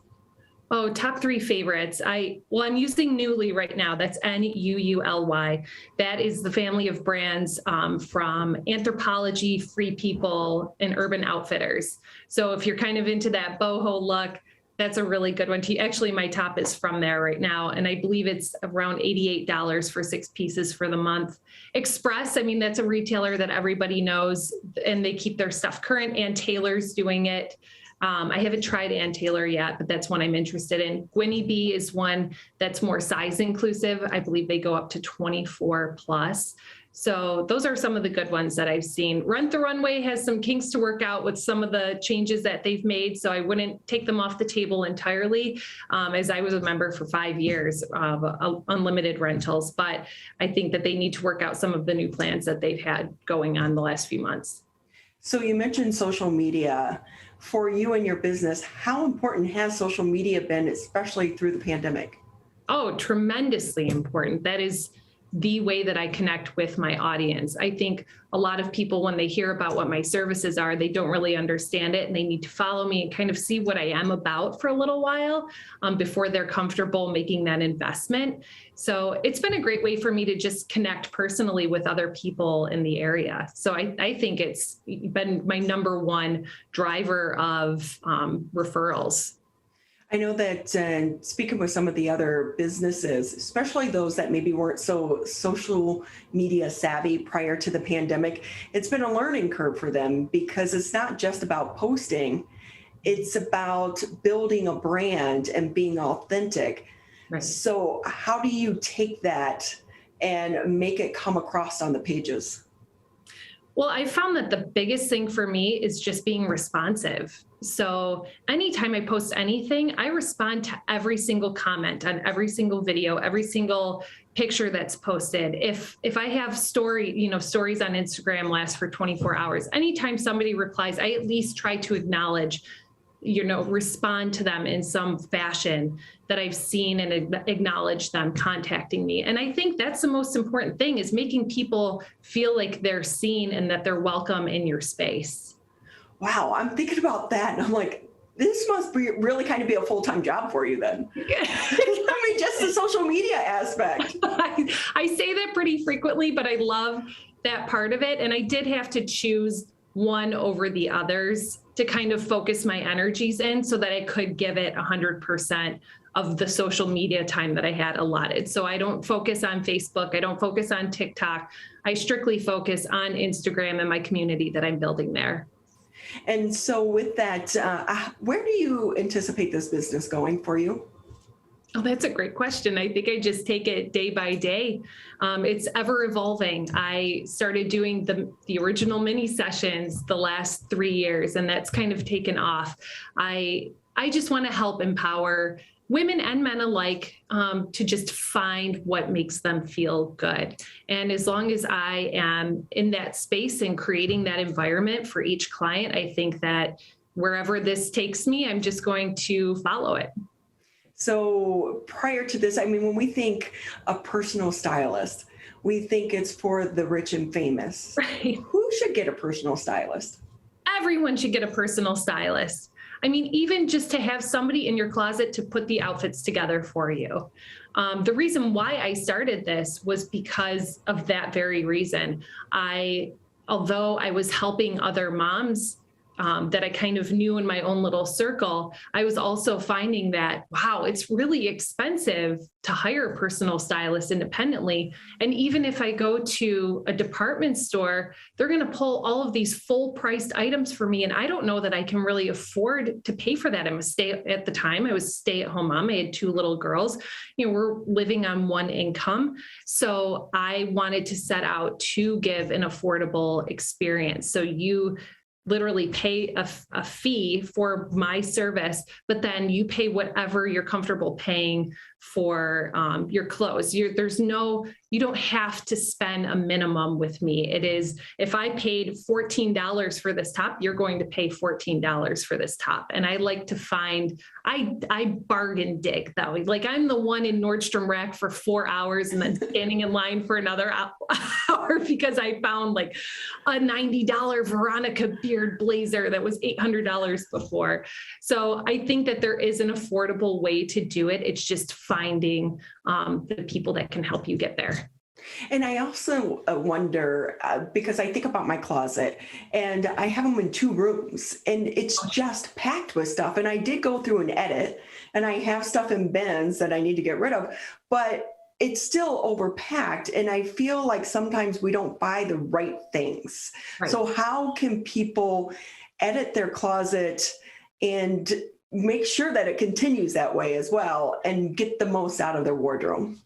Oh, top 3 favorites. I'm using Newly right now. That's Nuuly. That is the family of brands from Anthropologie, Free People, and Urban Outfitters. So if you're kind of into that boho look, that's a really good one. Actually, my top is from there right now, and I believe it's around $88 for 6 pieces for the month. Express, that's a retailer that everybody knows, and they keep their stuff current. Ann Taylor's doing it. I haven't tried Ann Taylor yet, but that's one I'm interested in. Gwynnie B is one that's more size inclusive. I believe they go up to 24 plus. So those are some of the good ones that I've seen. Rent the Runway has some kinks to work out with some of the changes that they've made. So I wouldn't take them off the table entirely, as I was a member for 5 years of unlimited rentals. But I think that they need to work out some of the new plans that they've had going on the last few months. So you mentioned social media. For you and your business, how important has social media been, especially through the pandemic? Oh, tremendously important. That is the way that I connect with my audience. I think a lot of people, when they hear about what my services are, they don't really understand it, and they need to follow me and kind of see what I am about for a little while before they're comfortable making that investment. So it's been a great way for me to just connect personally with other people in the area. So I think it's been my number one driver of referrals. I know that speaking with some of the other businesses, especially those that maybe weren't so social media savvy prior to the pandemic, it's been a learning curve for them, because it's not just about posting, it's about building a brand and being authentic. Right. So how do you take that and make it come across on the pages? Well, I found that the biggest thing for me is just being responsive. So anytime I post anything, I respond to every single comment on every single video, every single picture that's posted. If I have stories on Instagram last for 24 hours, anytime somebody replies, I at least try to acknowledge, respond to them in some fashion that I've seen and acknowledge them contacting me. And I think that's the most important thing, is making people feel like they're seen and that they're welcome in your space. Wow, I'm thinking about that, and I'm like, this must be really kind of be a full-time job for you then. I mean, just the social media aspect. I say that pretty frequently, but I love that part of it. And I did have to choose one over the others to kind of focus my energies in, so that I could give it 100% of the social media time that I had allotted. So I don't focus on Facebook. I don't focus on TikTok. I strictly focus on Instagram and my community that I'm building there. And so with that, where do you anticipate this business going for you? Oh, that's a great question. I think I just take it day by day. It's ever evolving. I started doing the original mini sessions the last 3 years, and that's kind of taken off. I just want to help empower women and men alike to just find what makes them feel good. And as long as I am in that space and creating that environment for each client, I think that wherever this takes me, I'm just going to follow it. So prior to this, I mean, when we think a personal stylist, we think it's for the rich and famous. Right. Who should get a personal stylist? Everyone should get a personal stylist. I mean, even just to have somebody in your closet to put the outfits together for you. The reason why I started this was because of that very reason. Although I was helping other moms that I kind of knew in my own little circle, I was also finding that, wow, it's really expensive to hire a personal stylist independently. And even if I go to a department store, they're going to pull all of these full priced items for me. And I don't know that I can really afford to pay for that. At the time, I was a stay-at-home mom. I had 2 little girls. We're living on one income. So I wanted to set out to give an affordable experience. So you literally pay a fee for my service, but then you pay whatever you're comfortable paying for your clothes. You don't have to spend a minimum with me. It is, if I paid $14 for this top, you're going to pay $14 for this top. And I like to find, I bargain dig though. Like I'm the one in Nordstrom Rack for 4 hours and then standing in line for another hour because I found like a $90 Veronica beard blazer that was $800 before. So I think that there is an affordable way to do it. It's just finding the people that can help you get there. And I also wonder, because I think about my closet and I have them in 2 rooms and it's just packed with stuff. And I did go through and edit and I have stuff in bins that I need to get rid of, but it's still overpacked. And I feel like sometimes we don't buy the right things. Right. So how can people edit their closet and make sure that it continues that way as well and get the most out of their wardrobe?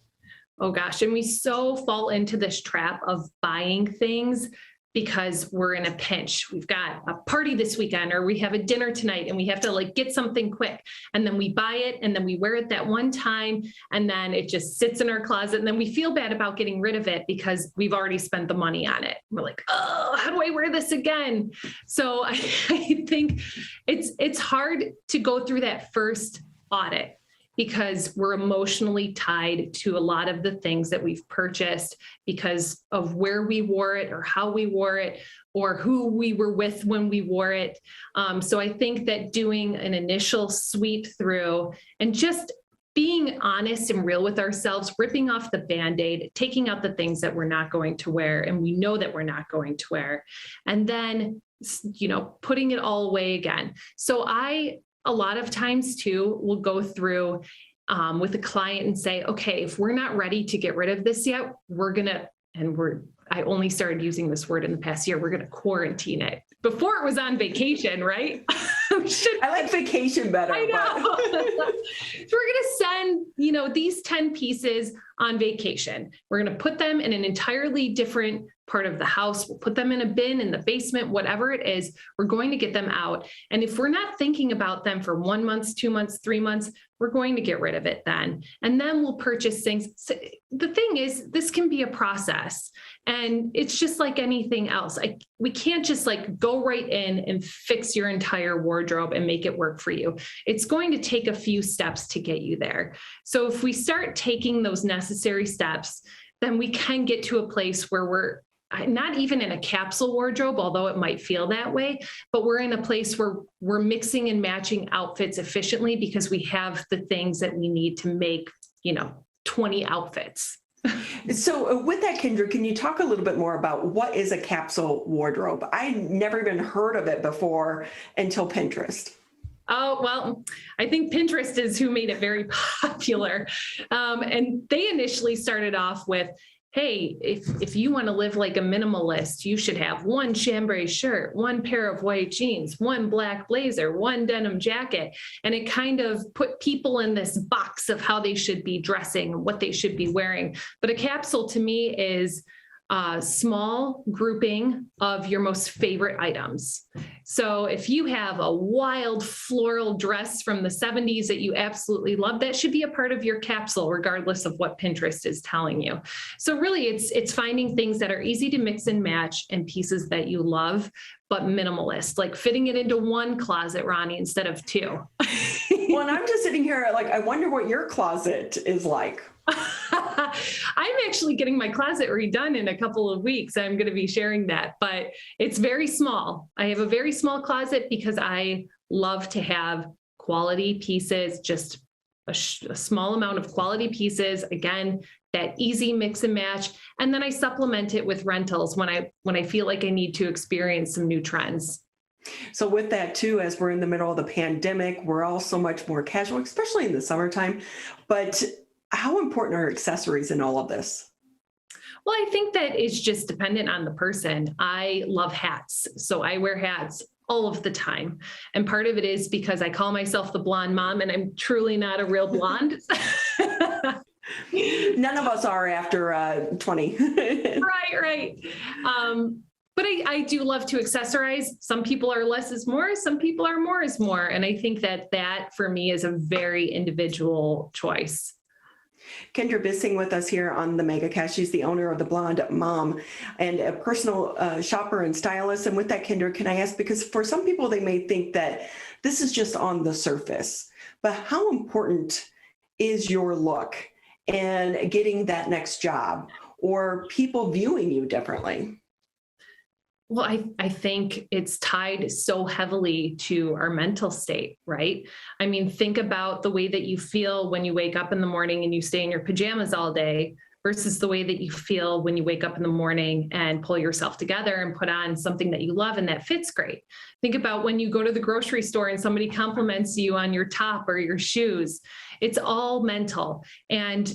Oh gosh. And we so fall into this trap of buying things because we're in a pinch. We've got a party this weekend, or we have a dinner tonight and we have to like get something quick. And then we buy it and then we wear it that one time and then it just sits in our closet. And then we feel bad about getting rid of it because we've already spent the money on it. We're like, oh, how do I wear this again? So I think it's hard to go through that first audit, because we're emotionally tied to a lot of the things that we've purchased because of where we wore it or how we wore it or who we were with when we wore it. So I think that doing an initial sweep through and just being honest and real with ourselves, ripping off the Band-Aid, taking out the things that we're not going to wear and we know that we're not going to wear, and then, putting it all away again. So a lot of times too, we'll go through with a client and say, okay, if we're not ready to get rid of this yet, I only started using this word in the past year, we're going to quarantine it. Before it was on vacation, right? I like vacation better. I know. So we're going to send, these 10 pieces on vacation. We're going to put them in an entirely different part of the house. We'll put them in a bin in the basement, whatever it is, we're going to get them out. And if we're not thinking about them for 1 month, 2 months, 3 months, we're going to get rid of it then. And then we'll purchase things. So the thing is, this can be a process and it's just like anything else. We can't just like go right in and fix your entire wardrobe and make it work for you. It's going to take a few steps to get you there. So if we start taking those necessary steps, then we can get to a place where we're not even in a capsule wardrobe, although it might feel that way, but we're in a place where we're mixing and matching outfits efficiently because we have the things that we need to make, 20 outfits. So with that, Kendra, can you talk a little bit more about what is a capsule wardrobe? I never even heard of it before until Pinterest. Oh, well, I think Pinterest is who made it very popular. And they initially started off with, hey, if you want to live like a minimalist, you should have one chambray shirt, one pair of white jeans, one black blazer, one denim jacket. And it kind of put people in this box of how they should be dressing, what they should be wearing. But a capsule to me is a small grouping of your most favorite items. So if you have a wild floral dress from the 70s that you absolutely love, that should be a part of your capsule, regardless of what Pinterest is telling you. So really it's finding things that are easy to mix and match and pieces that you love, but minimalist, like fitting it into one closet, Ronnie, instead of two. Well, and I'm just sitting here like, I wonder what your closet is like. I'm actually getting my closet redone in a couple of weeks. I'm going to be sharing that, but it's very small. I have a very small closet because I love to have quality pieces, just a small amount of quality pieces. Again, that easy mix and match. And then I supplement it with rentals when I feel like I need to experience some new trends. So with that too, as we're in the middle of the pandemic, we're all so much more casual, especially in the summertime, but how important are accessories in all of this? Well, I think that it's just dependent on the person. I love hats, so I wear hats all of the time. And part of it is because I call myself the blonde mom, and I'm truly not a real blonde. None of us are after 20. Right. But I do love to accessorize. Some people are less is more, some people are more is more. And I think that for me is a very individual choice. Kendra Bissig with us here on the Megacast. She's the owner of the Blonde Mom and a personal shopper and stylist. And with that, Kendra, can I ask, because for some people, they may think that this is just on the surface, but how important is your look and getting that next job or people viewing you differently? Well, I think it's tied so heavily to our mental state, right? I mean, think about the way that you feel when you wake up in the morning and you stay in your pajamas all day versus the way that you feel when you wake up in the morning and pull yourself together and put on something that you love and that fits great. Think about when you go to the grocery store and somebody compliments you on your top or your shoes. It's all mental. And,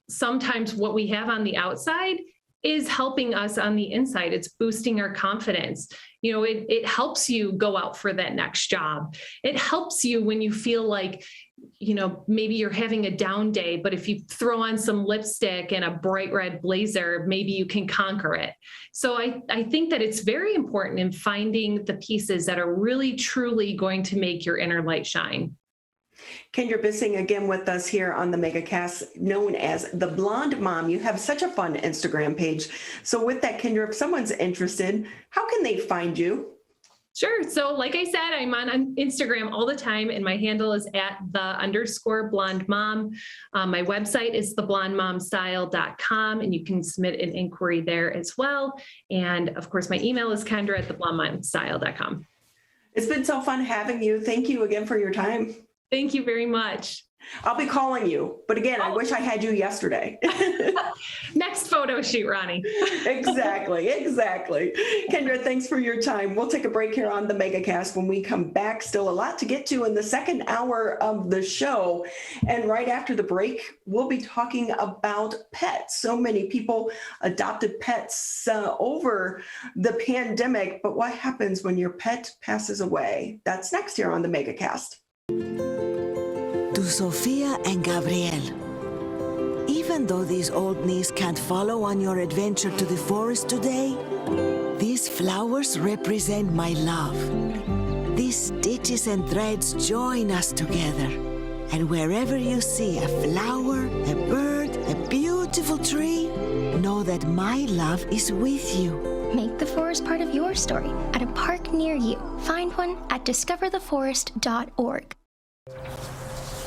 sometimes what we have on the outside is helping us on the inside. It's boosting our confidence. It helps you go out for that next job. It helps you when you feel like maybe you're having a down day, but if you throw on some lipstick and a bright red blazer, maybe you can conquer it. So I think that it's very important in finding the pieces that are really, truly going to make your inner light shine. Kendra Bissig again with us here on the Megacast, known as The Blonde Mom. You have such a fun Instagram page. So with that, Kendra, if someone's interested, how can they find you? Sure. So like I said, I'm on Instagram all the time, and my handle is @the_blonde mom. My website is theblondemomstyle.com, and you can submit an inquiry there as well. And of course, my email is kendra@theblondemomstyle.com. It's been so fun having you. Thank you again for your time. Thank you very much. I'll be calling you, but again, I wish I had you yesterday. Next photo shoot, Ronnie. Exactly. Kendra, thanks for your time. We'll take a break here on the Megacast. When we come back, still a lot to get to in the second hour of the show. And right after the break, we'll be talking about pets. So many people adopted pets over the pandemic, but what happens when your pet passes away? That's next here on the Megacast. To Sophia and Gabriel. Even though these old knees can't follow on your adventure to the forest today, these flowers represent my love. These stitches and threads join us together. And wherever you see a flower, a bird, a beautiful tree, know that my love is with you. Make the forest part of your story at a park near you. Find one at discovertheforest.org.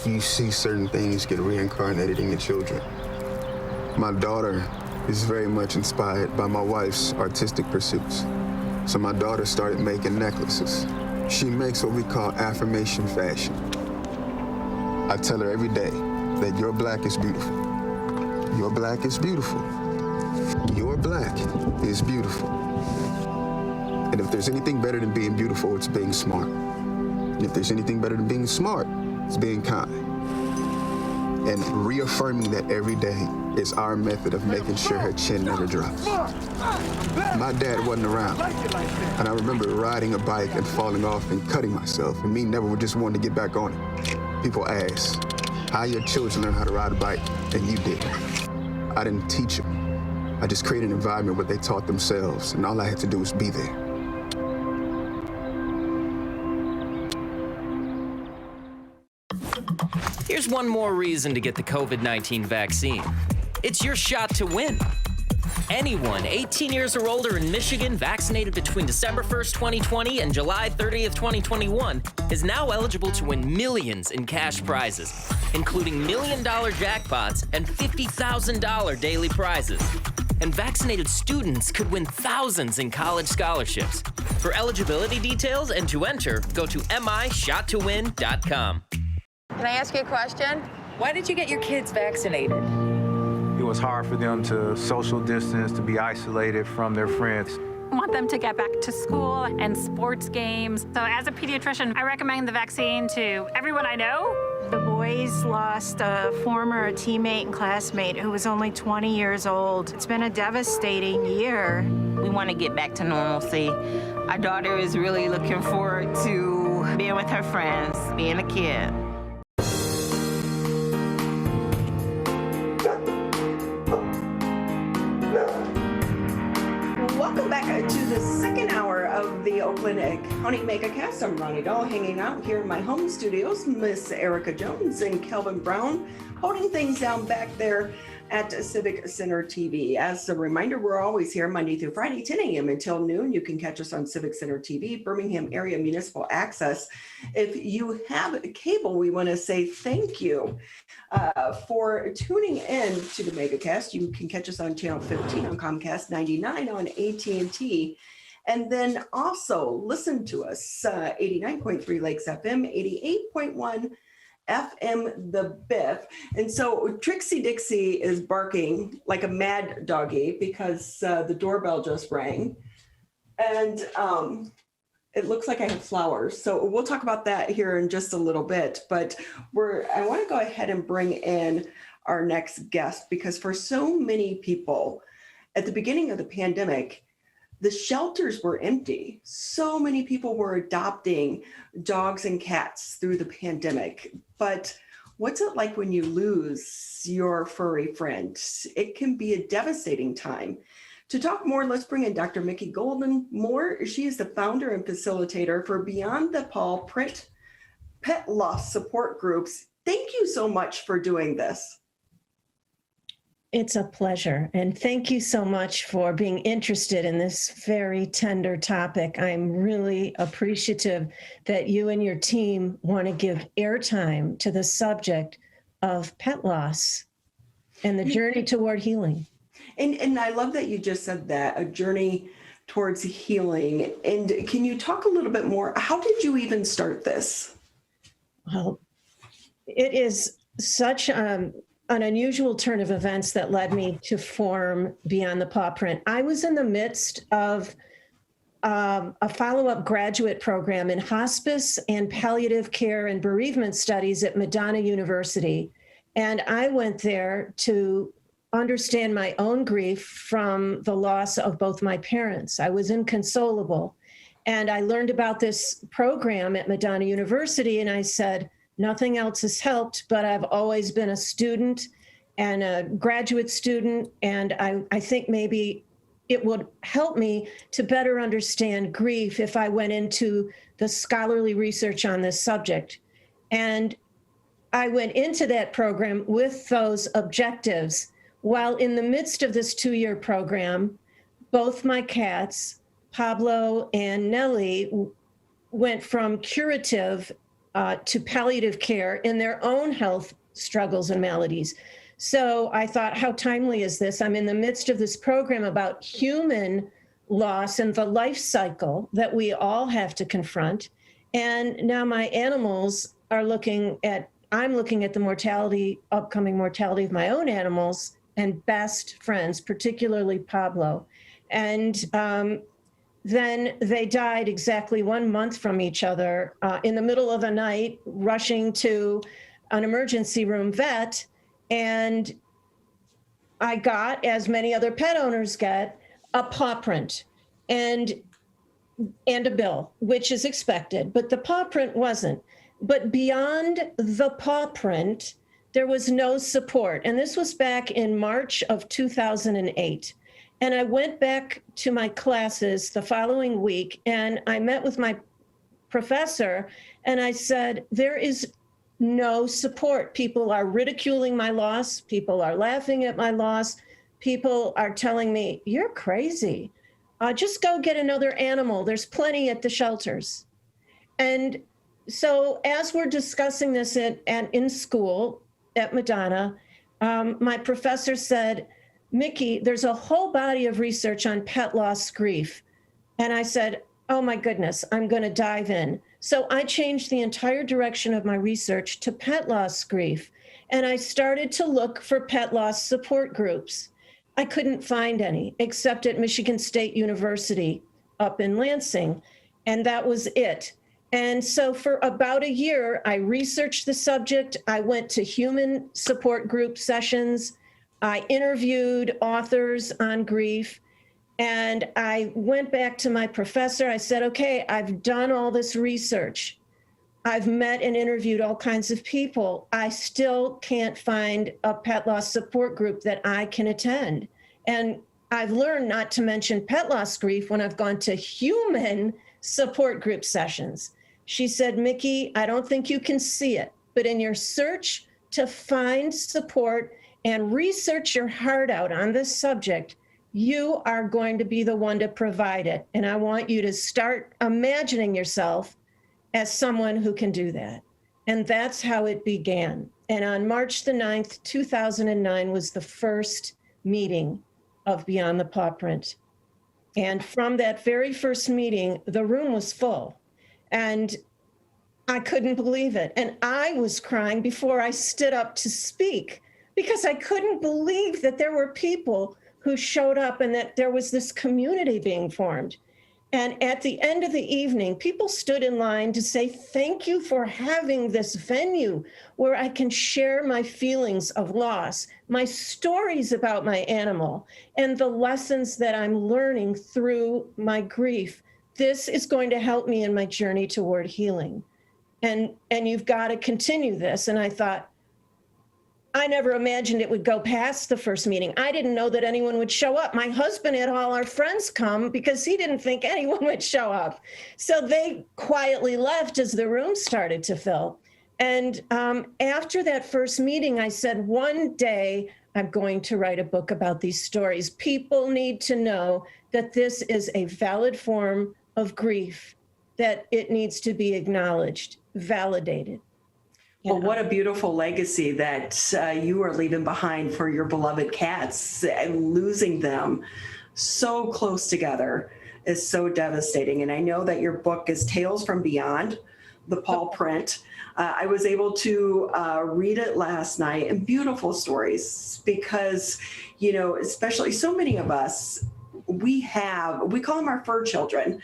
You see certain things get reincarnated in your children. My daughter is very much inspired by my wife's artistic pursuits. So my daughter started making necklaces. She makes what we call affirmation fashion. I tell her every day that your black is beautiful. Your black is beautiful. Your black is beautiful. And if there's anything better than being beautiful, it's being smart. And if there's anything better than being smart, it's being kind. And reaffirming that every day is our method of making sure her chin never drops. My dad wasn't around, and I remember riding a bike and falling off and cutting myself, and me never just wanting to get back on it. People ask, how your children learn how to ride a bike, and you did. I didn't teach them. I just created an environment where they taught themselves, and all I had to do was be there. Here's one more reason to get the COVID-19 vaccine. It's your shot to win. Anyone 18 years or older in Michigan vaccinated between December 1st, 2020 and July 30th, 2021 is now eligible to win millions in cash prizes, including $1 million jackpots and $50,000 daily prizes. And vaccinated students could win thousands in college scholarships. For eligibility details and to enter, go to mishottowin.com. Can I ask you a question? Why did you get your kids vaccinated? It was hard for them to social distance, to be isolated from their friends. I want them to get back to school and sports games. So as a pediatrician, I recommend the vaccine to everyone I know. The boys lost a former teammate and classmate who was only 20 years old. It's been a devastating year. We want to get back to normalcy. Our daughter is really looking forward to being with her friends, being a kid. Welcome back to the second hour of the Oakland County Megacast. I'm Ronnie Dahl, hanging out here in my home studios. Miss Erica Jones and Kelvin Brown holding things down back there at Civic Center TV. As a reminder, we're always here Monday through Friday, 10 a.m. until noon. You can catch us on Civic Center TV, Birmingham Area Municipal Access. If you have cable, we want to say thank you for tuning in to the Megacast. You can catch us on Channel 15 on Comcast, 99 on AT&T. And then also listen to us, 89.3 Lakes FM, 88.1 FM The Biff. And so Trixie Dixie is barking like a mad doggy because the doorbell just rang. And it looks like I have flowers. So we'll talk about that here in just a little bit. But I want to go ahead and bring in our next guest, because for so many people at the beginning of the pandemic, the shelters were empty. So many people were adopting dogs and cats through the pandemic. But What's it like when you lose your furry friend? It can be a devastating time. To talk more, let's bring in Dr. Mickey Golden-Moore. She is the founder and facilitator for Beyond the Paw Print Pet Loss Support Groups. Thank you so much for doing this. It's a pleasure. And thank you so much for being interested in this very tender topic. I'm really appreciative that you and your team want to give airtime to the subject of pet loss and the journey toward healing. And I love that you just said that, a journey towards healing. And can you talk a little bit more? How did you even start this? Well, it is such an unusual turn of events that led me to form Beyond the Paw Print. I was in the midst of a follow-up graduate program in hospice and palliative care and bereavement studies at Madonna University. And I went there to understand my own grief from the loss of both my parents. I was inconsolable. And I learned about this program at Madonna University, and I said, nothing else has helped, but I've always been a student and a graduate student, and I think maybe it would help me to better understand grief if I went into the scholarly research on this subject. And I went into that program with those objectives. While in the midst of this 2-year program, both my cats, Pablo and Nellie, went from curative to palliative care in their own health struggles and maladies. So I thought, how timely is this? I'm in the midst of this program about human loss and the life cycle that we all have to confront. And now my animals are I'm looking at the mortality, upcoming mortality of my own animals and best friends, particularly Pablo. And then they died exactly 1 month from each other in the middle of the night, rushing to an emergency room vet. And I got, as many other pet owners get, a paw print and a bill, which is expected, but the paw print wasn't. But beyond the paw print, there was no support. And this was back in March of 2008. And I went back to my classes the following week, and I met with my professor, and I said, there is no support. People are ridiculing my loss. People are laughing at my loss. People are telling me, you're crazy. Just go get another animal. There's plenty at the shelters. And so as we're discussing this in school at Madonna, my professor said, Mickey, there's a whole body of research on pet loss grief. And I said, oh my goodness, I'm going to dive in. So I changed the entire direction of my research to pet loss grief. And I started to look for pet loss support groups. I couldn't find any except at Michigan State University up in Lansing. And that was it. And so for about a year, I researched the subject. I went to human support group sessions. I interviewed authors on grief, and I went back to my professor. I said, okay, I've done all this research. I've met and interviewed all kinds of people. I still can't find a pet loss support group that I can attend. And I've learned not to mention pet loss grief when I've gone to human support group sessions. She said, Mickey, I don't think you can see it, but in your search to find support and research your heart out on this subject, you are going to be the one to provide it. And I want you to start imagining yourself as someone who can do that. And that's how it began. And on March the 9th, 2009 was the first meeting of Beyond the Paw Print. And from that very first meeting, the room was full. And I couldn't believe it. And I was crying before I stood up to speak, because I couldn't believe that there were people who showed up and that there was this community being formed. And at the end of the evening, people stood in line to say, thank you for having this venue where I can share my feelings of loss, my stories about my animal, and the lessons that I'm learning through my grief. This is going to help me in my journey toward healing. And you've got to continue this. And I thought, I never imagined it would go past the first meeting. I didn't know that anyone would show up. My husband had all our friends come because he didn't think anyone would show up. So they quietly left as the room started to fill. And after that first meeting, I said, one day I'm going to write a book about these stories. People need to know that this is a valid form of grief, that it needs to be acknowledged, validated. Well, what a beautiful legacy that you are leaving behind for your beloved cats, and losing them so close together is so devastating. And I know that your book is Tales from Beyond the Paw Print. I was able to read it last night, and beautiful stories, because, you know, especially so many of us, we call them our fur children.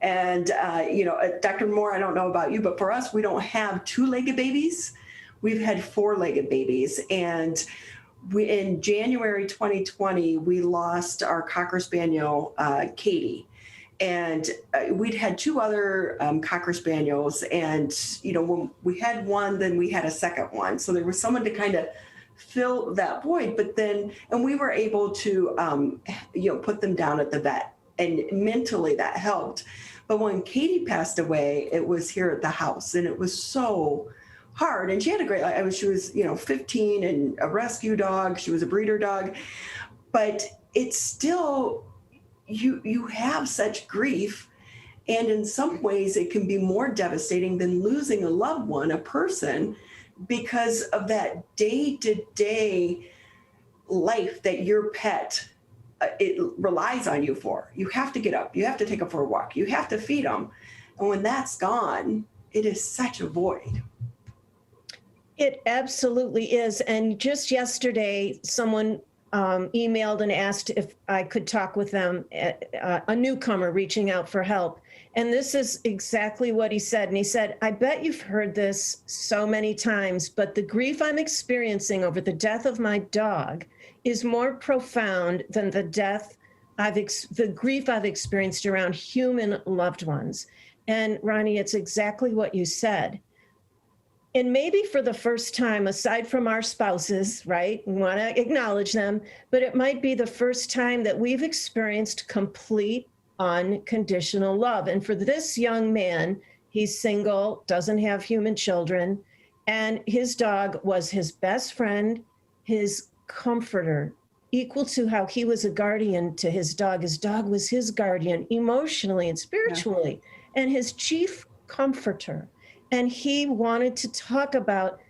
And, you know, Dr. Moore, I don't know about you, but for us, we don't have two-legged babies. We've had four-legged babies. And in January 2020, we lost our Cocker Spaniel, Katie. And we'd had two other Cocker Spaniels. And, you know, when we had one, then we had a second one. So there was someone to kind of fill that void. But then, and we were able to, you know, put them down at the vet. And mentally that helped. But when Katie passed away, it was here at the house, and it was so hard. And she had a great life. She was, you know, 15 and a rescue dog. She was a breeder dog. But it's still, you have such grief. And in some ways, it can be more devastating than losing a loved one, a person, because of that day-to-day life that your pet it relies on you for. You have to get up. You have to take them for a walk. You have to feed them. And when that's gone, it is such a void. It absolutely is. And just yesterday, someone emailed and asked if I could talk with them, a newcomer reaching out for help. And this is exactly what he said. And he said, I bet you've heard this so many times, but the grief I'm experiencing over the death of my dog is more profound than the grief I've experienced around human loved ones. And Ronnie, it's exactly what you said. And maybe for the first time, aside from our spouses, right? We want to acknowledge them, but it might be the first time that we've experienced complete unconditional love. And for this young man, he's single, doesn't have human children, and his dog was his best friend, his comforter, equal to how he was a guardian to his dog. His dog was his guardian emotionally and spiritually, and his chief comforter. And he wanted to talk about,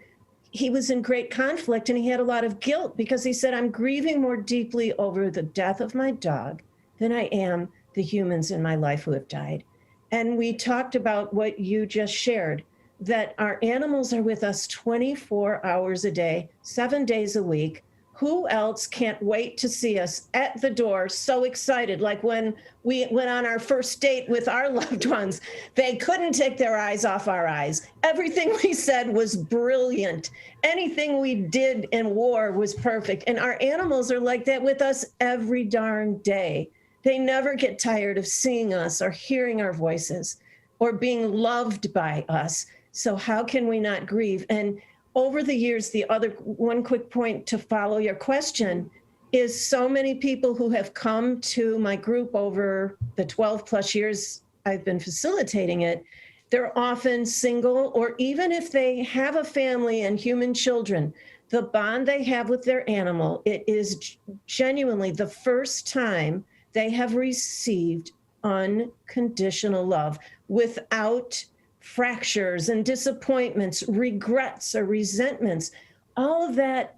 he was in great conflict and he had a lot of guilt because he said, I'm grieving more deeply over the death of my dog than I am the humans in my life who have died. And we talked about what you just shared, that our animals are with us 24 hours a day, 7 days a week. Who else can't wait to see us at the door, so excited? Like when we went on our first date with our loved ones, they couldn't take their eyes off our eyes. Everything we said was brilliant. Anything we did and wore was perfect. And our animals are like that with us every darn day. They never get tired of seeing us or hearing our voices or being loved by us. So how can we not grieve? And over the years, the other one quick point to follow your question is so many people who have come to my group over the 12 plus years I've been facilitating it, they're often single, or even if they have a family and human children, the bond they have with their animal, it is genuinely the first time they have received unconditional love without fractures and disappointments, regrets or resentments. All of that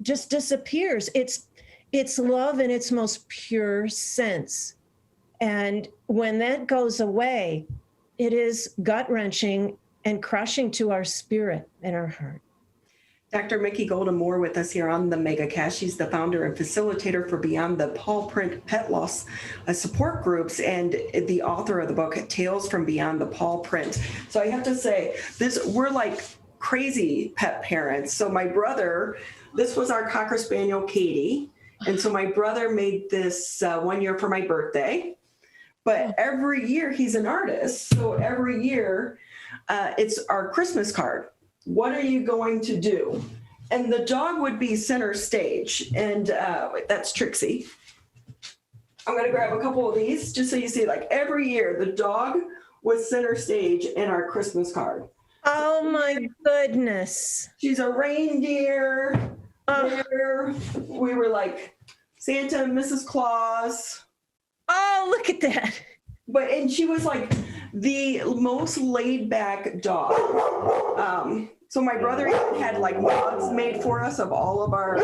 just disappears. It's love in its most pure sense. And when that goes away, it is gut-wrenching and crushing to our spirit and our heart. Dr. Mickey Golden Moore with us here on the Megacast. She's the founder and facilitator for Beyond the Paw Print Pet Loss support groups and the author of the book, Tales from Beyond the Paw Print. So I have to say, we're like crazy pet parents. So my brother, this was our Cocker Spaniel, Katie. And so my brother made this 1 year for my birthday. But every year, he's an artist. So every year, it's our Christmas card. What are you going to do? and the dog would be center stage. And that's Trixie. I'm going to grab a couple of these just so you see, like every year, the dog was center stage in our Christmas card. Oh my goodness. She's a reindeer. There. We were like Santa and Mrs. Claus. Oh, look at that. And she was like the most laid back dog. So my brother had like mugs made for us of all of our,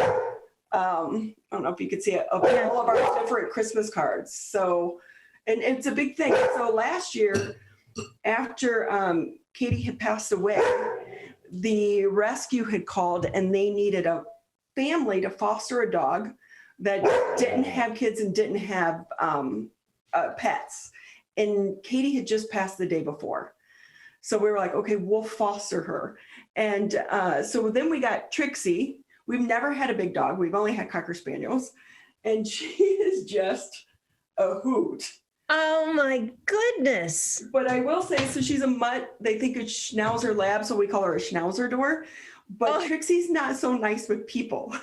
I don't know if you could see it, of all of our different Christmas cards. So, and it's a big thing. So last year, after Katie had passed away, the rescue had called and they needed a family to foster a dog that didn't have kids and didn't have pets. And Katie had just passed the day before. So we were like, okay, we'll foster her. And so then we got Trixie. We've never had a big dog. We've only had Cocker Spaniels. And she is just a hoot. Oh my goodness. But I will say, so she's a mutt. They think it's Schnauzer Lab, so we call her a Schnauzer door. But Trixie's not so nice with people.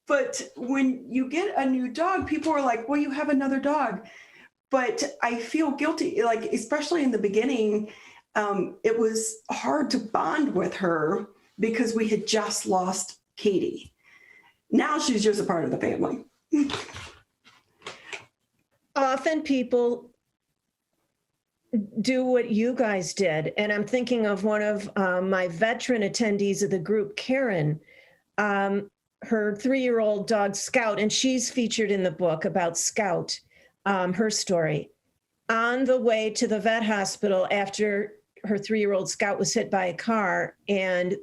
But when you get a new dog, people are like, well, you have another dog. But I feel guilty, like, especially in the beginning, it was hard to bond with her because we had just lost Katie. Now she's just a part of the family. Often people do what you guys did. And I'm thinking of one of my veteran attendees of the group, Karen, her 3-year-old dog Scout, and she's featured in the book about Scout, her story. On the way to the vet hospital after her 3-year-old Scout was hit by a car, and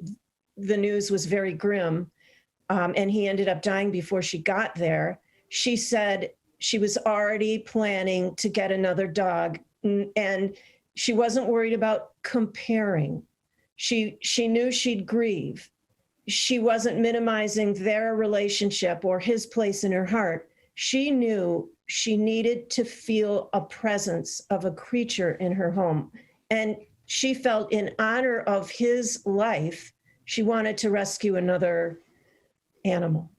the news was very grim, and he ended up dying before she got there, she said she was already planning to get another dog, and she wasn't worried about comparing. She knew she'd grieve. She wasn't minimizing their relationship or his place in her heart. She knew she needed to feel a presence of a creature in her home. And she felt in honor of his life, she wanted to rescue another animal.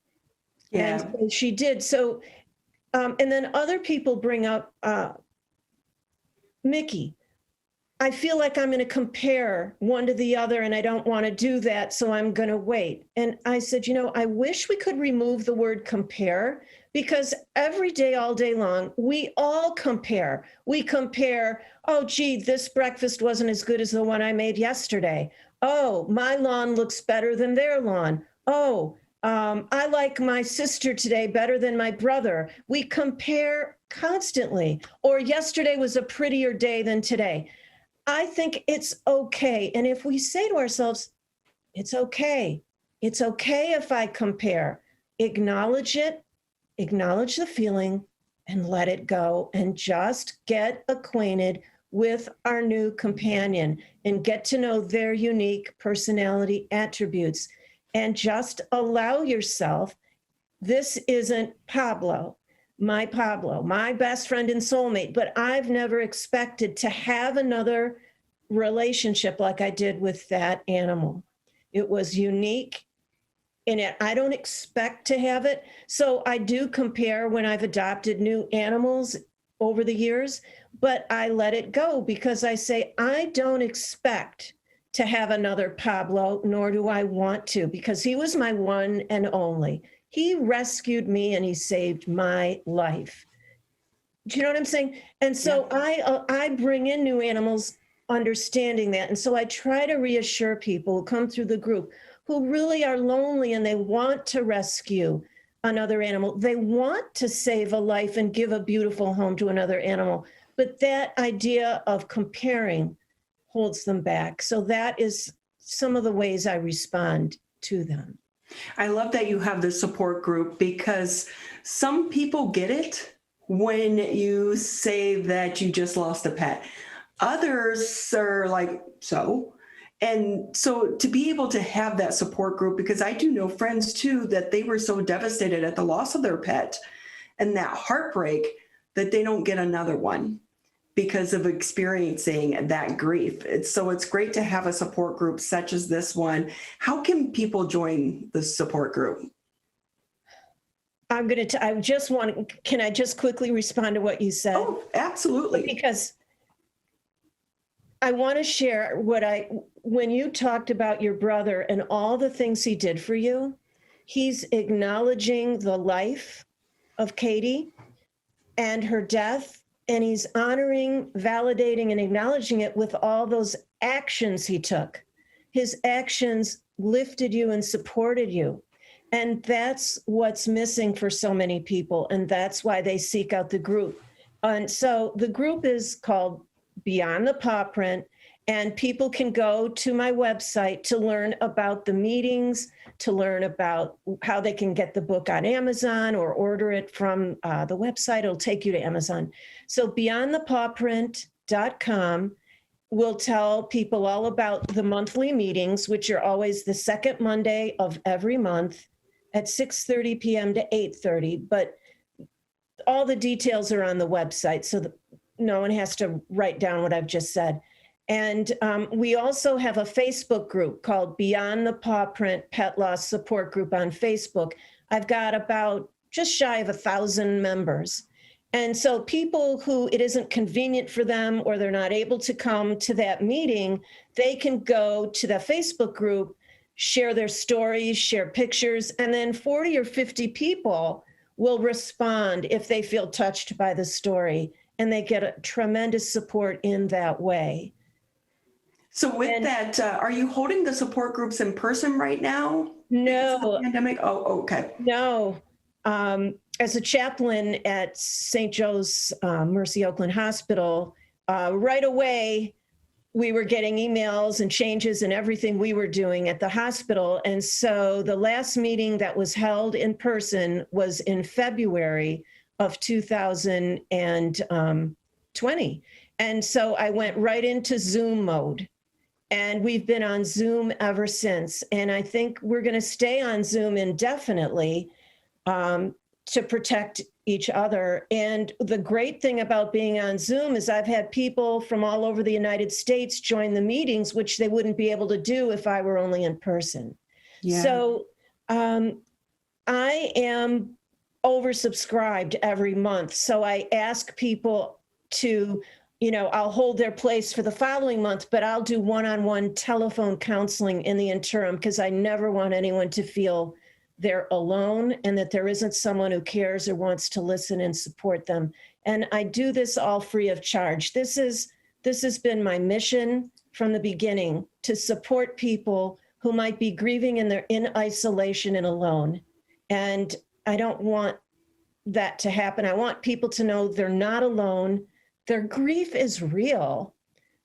Yeah. And so she did. So, and then other people bring up Mickey. I feel like I'm going to compare one to the other, and I don't want to do that, so I'm going to wait. And I said, I wish we could remove the word compare, because every day, all day long, we all compare. We compare, oh, gee, this breakfast wasn't as good as the one I made yesterday. Oh, my lawn looks better than their lawn. Oh, I like my sister today better than my brother. We compare constantly. Or yesterday was a prettier day than today. I think it's okay. And if we say to ourselves, it's okay. It's okay if I compare. Acknowledge it, acknowledge the feeling, and let it go, and just get acquainted with our new companion and get to know their unique personality attributes, and just allow yourself. This isn't Pablo, my best friend and soulmate, but I've never expected to have another relationship like I did with that animal. It was unique, and I don't expect to have it. So I do compare when I've adopted new animals over the years, but I let it go because I say, I don't expect to have another Pablo, nor do I want to, because he was my one and only. He rescued me and he saved my life. Do you know what I'm saying? And so I bring in new animals understanding that. And so I try to reassure people who come through the group who really are lonely and they want to rescue another animal. They want to save a life and give a beautiful home to another animal. But that idea of comparing holds them back. So that is some of the ways I respond to them. I love that you have the support group, because some people get it when you say that you just lost a pet. Others are like, so? And so to be able to have that support group, because I do know friends too, that they were so devastated at the loss of their pet and that heartbreak that they don't get another one. because of experiencing that grief. So it's great to have a support group such as this one. How can people join the support group? Can I just quickly respond to what you said? Oh, absolutely. Because I want to share when you talked about your brother and all the things he did for you, he's acknowledging the life of Katie and her death, and he's honoring, validating, and acknowledging it with all those actions he took. His actions lifted you and supported you. And that's what's missing for so many people. And that's why they seek out the group. And so the group is called Beyond the Paw Print, and people can go to my website to learn about the meetings, to learn about how they can get the book on Amazon or order it from the website. It'll take you to Amazon. So beyondthepawprint.com will tell people all about the monthly meetings, which are always the second Monday of every month at 6:30 p.m. to 8:30. But all the details are on the website, so that no one has to write down what I've just said. And we also have a Facebook group called Beyond the Paw Print Pet Loss Support Group on Facebook. I've got about just shy of 1,000 members. And so people who it isn't convenient for them or they're not able to come to that meeting, they can go to the Facebook group, share their stories, share pictures, and then 40 or 50 people will respond if they feel touched by the story, and they get a tremendous support in that way. So with that, are you holding the support groups in person right now? No. Pandemic? Oh, okay. No. As a chaplain at St. Joe's Mercy Oakland Hospital, right away, we were getting emails and changes in everything we were doing at the hospital. And so the last meeting that was held in person was in February of 2020. And so I went right into Zoom mode. And we've been on Zoom ever since. And I think we're going to stay on Zoom indefinitely to protect each other. And the great thing about being on Zoom is I've had people from all over the United States join the meetings, which they wouldn't be able to do if I were only in person. Yeah. So I am oversubscribed every month. So I ask people to, I'll hold their place for the following month, but I'll do one-on-one telephone counseling in the interim because I never want anyone to feel they're alone and that there isn't someone who cares or wants to listen and support them. And I do this all free of charge. This has been my mission from the beginning, to support people who might be grieving and they're in isolation and alone. And I don't want that to happen. I want people to know they're not alone. Their grief is real.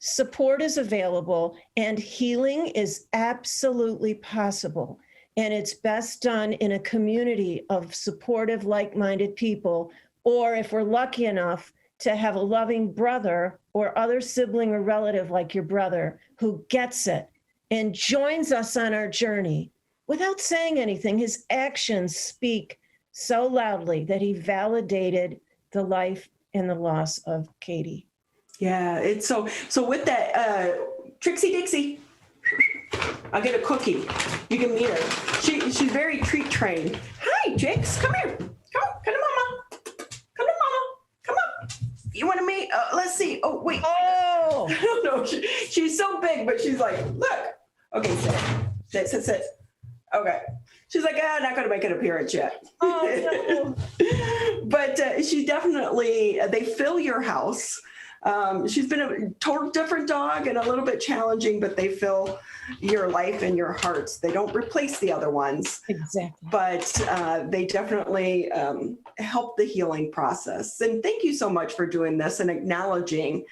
Support is available, and healing is absolutely possible. And it's best done in a community of supportive, like-minded people, or if we're lucky enough to have a loving brother or other sibling or relative like your brother who gets it and joins us on our journey without saying anything. His actions speak so loudly that he validated the life and the loss of Katie. Yeah, it's so with that, Trixie Dixie, I'll get a cookie. You can meet her. She's very treat trained. Hi, Trix, come here. Come to mama. Come to mama. Come on. You want to meet? Let's see. Oh, wait. Oh. I don't know. She's so big, but she's like, look. Okay, sit. Okay. She's like, not going to make an appearance yet. Oh, no. But she definitely, they fill your house. She's been a total different dog and a little bit challenging, but they fill your life and your hearts. They don't replace the other ones. Exactly. But they definitely help the healing process. And thank you so much for doing this and acknowledging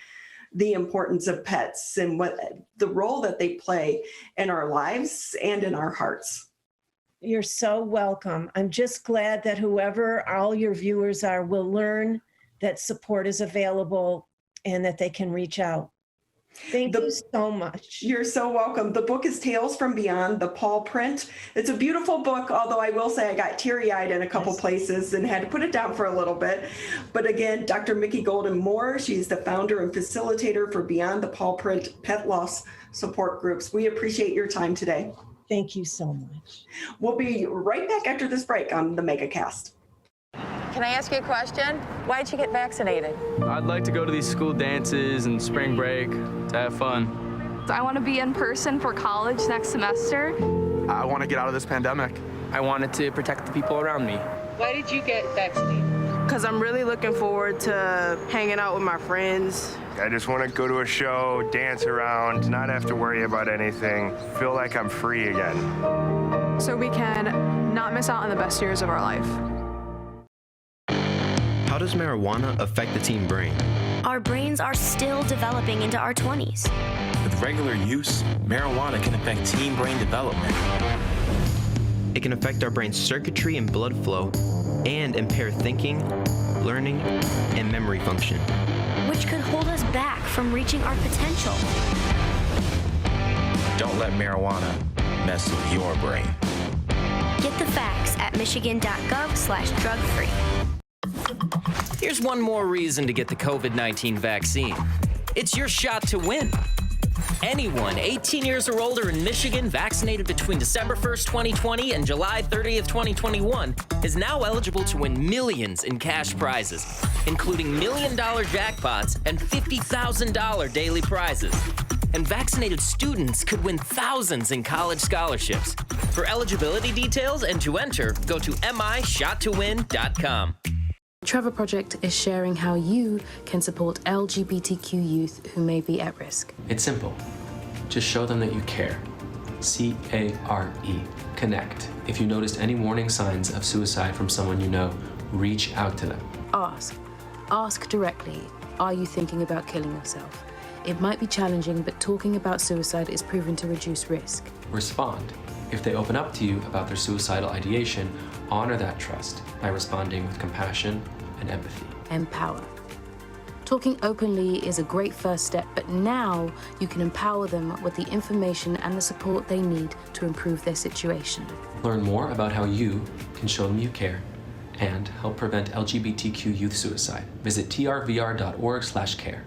the importance of pets and what the role that they play in our lives and in our hearts. You're so welcome. I'm just glad that whoever all your viewers are will learn that support is available and that they can reach out. Thank you so much. You're so welcome. The book is Tales from Beyond, the Paw print. It's a beautiful book, although I will say I got teary-eyed in a couple places and had to put it down for a little bit. But again, Dr. Mickey Golden Moore, she's the founder and facilitator for Beyond the Paw print pet loss support groups. We appreciate your time today. Thank you so much. We'll be right back after this break on the Megacast. Can I ask you a question? Why'd you get vaccinated? I'd like to go to these school dances and spring break to have fun. I want to be in person for college next semester. I want to get out of this pandemic. I wanted to protect the people around me. Why did you get vaccinated? Because I'm really looking forward to hanging out with my friends. I just want to go to a show, dance around, not have to worry about anything, feel like I'm free again. So we can not miss out on the best years of our life. How does marijuana affect the teen brain? Our brains are still developing into our 20s. With regular use, marijuana can affect teen brain development. It can affect our brain's circuitry and blood flow and impair thinking, learning, and memory function, which could hold us back from reaching our potential. Don't let marijuana mess with your brain. Get the facts at michigan.gov/drug-free. Here's one more reason to get the COVID-19 vaccine. It's your shot to win. Anyone 18 years or older in Michigan vaccinated between December 1st, 2020 and July 30th, 2021 is now eligible to win millions in cash prizes, including $1 million jackpots and $50,000 daily prizes. And vaccinated students could win thousands in college scholarships. For eligibility details and to enter, go to mishottowin.com. Trevor Project is sharing how you can support LGBTQ youth who may be at risk. It's simple. Just show them that you care. C-A-R-E. Connect. If you noticed any warning signs of suicide from someone you know, reach out to them. Ask. Ask directly, are you thinking about killing yourself? It might be challenging, but talking about suicide is proven to reduce risk. Respond. If they open up to you about their suicidal ideation, honor that trust by responding with compassion and empathy. Empower. Talking openly is a great first step, but now you can empower them with the information and the support they need to improve their situation. Learn more about how you can show them you care and help prevent LGBTQ youth suicide. Visit trvr.org/care.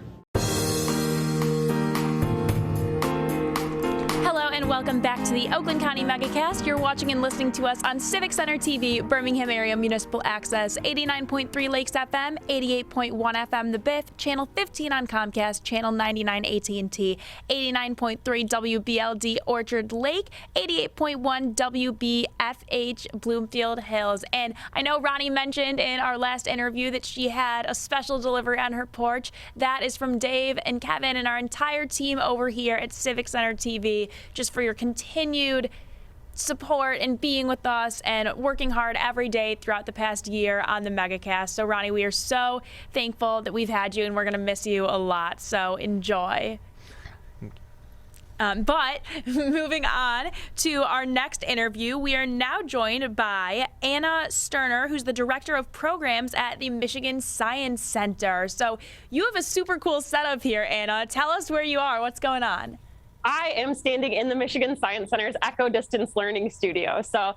Welcome back to the Oakland County Megacast. You're watching and listening to us on Civic Center TV, Birmingham Area Municipal Access, 89.3 Lakes FM, 88.1 FM The Biff, Channel 15 on Comcast, Channel 99 AT&T, 89.3 WBLD Orchard Lake, 88.1 WBFH Bloomfield Hills. And I know Ronnie mentioned in our last interview that she had a special delivery on her porch. That is from Dave and Kevin and our entire team over here at Civic Center TV, just for your continued support and being with us and working hard every day throughout the past year on the Megacast. So Ronnie, we are so thankful that we've had you and we're going to miss you a lot. So enjoy. But moving on to our next interview, we are now joined by Anna Sterner, who's the Director of Programs at the Michigan Science Center. So you have a super cool setup here, Anna. Tell us where you are. What's going on? I am standing in the Michigan Science Center's Echo Distance Learning Studio. So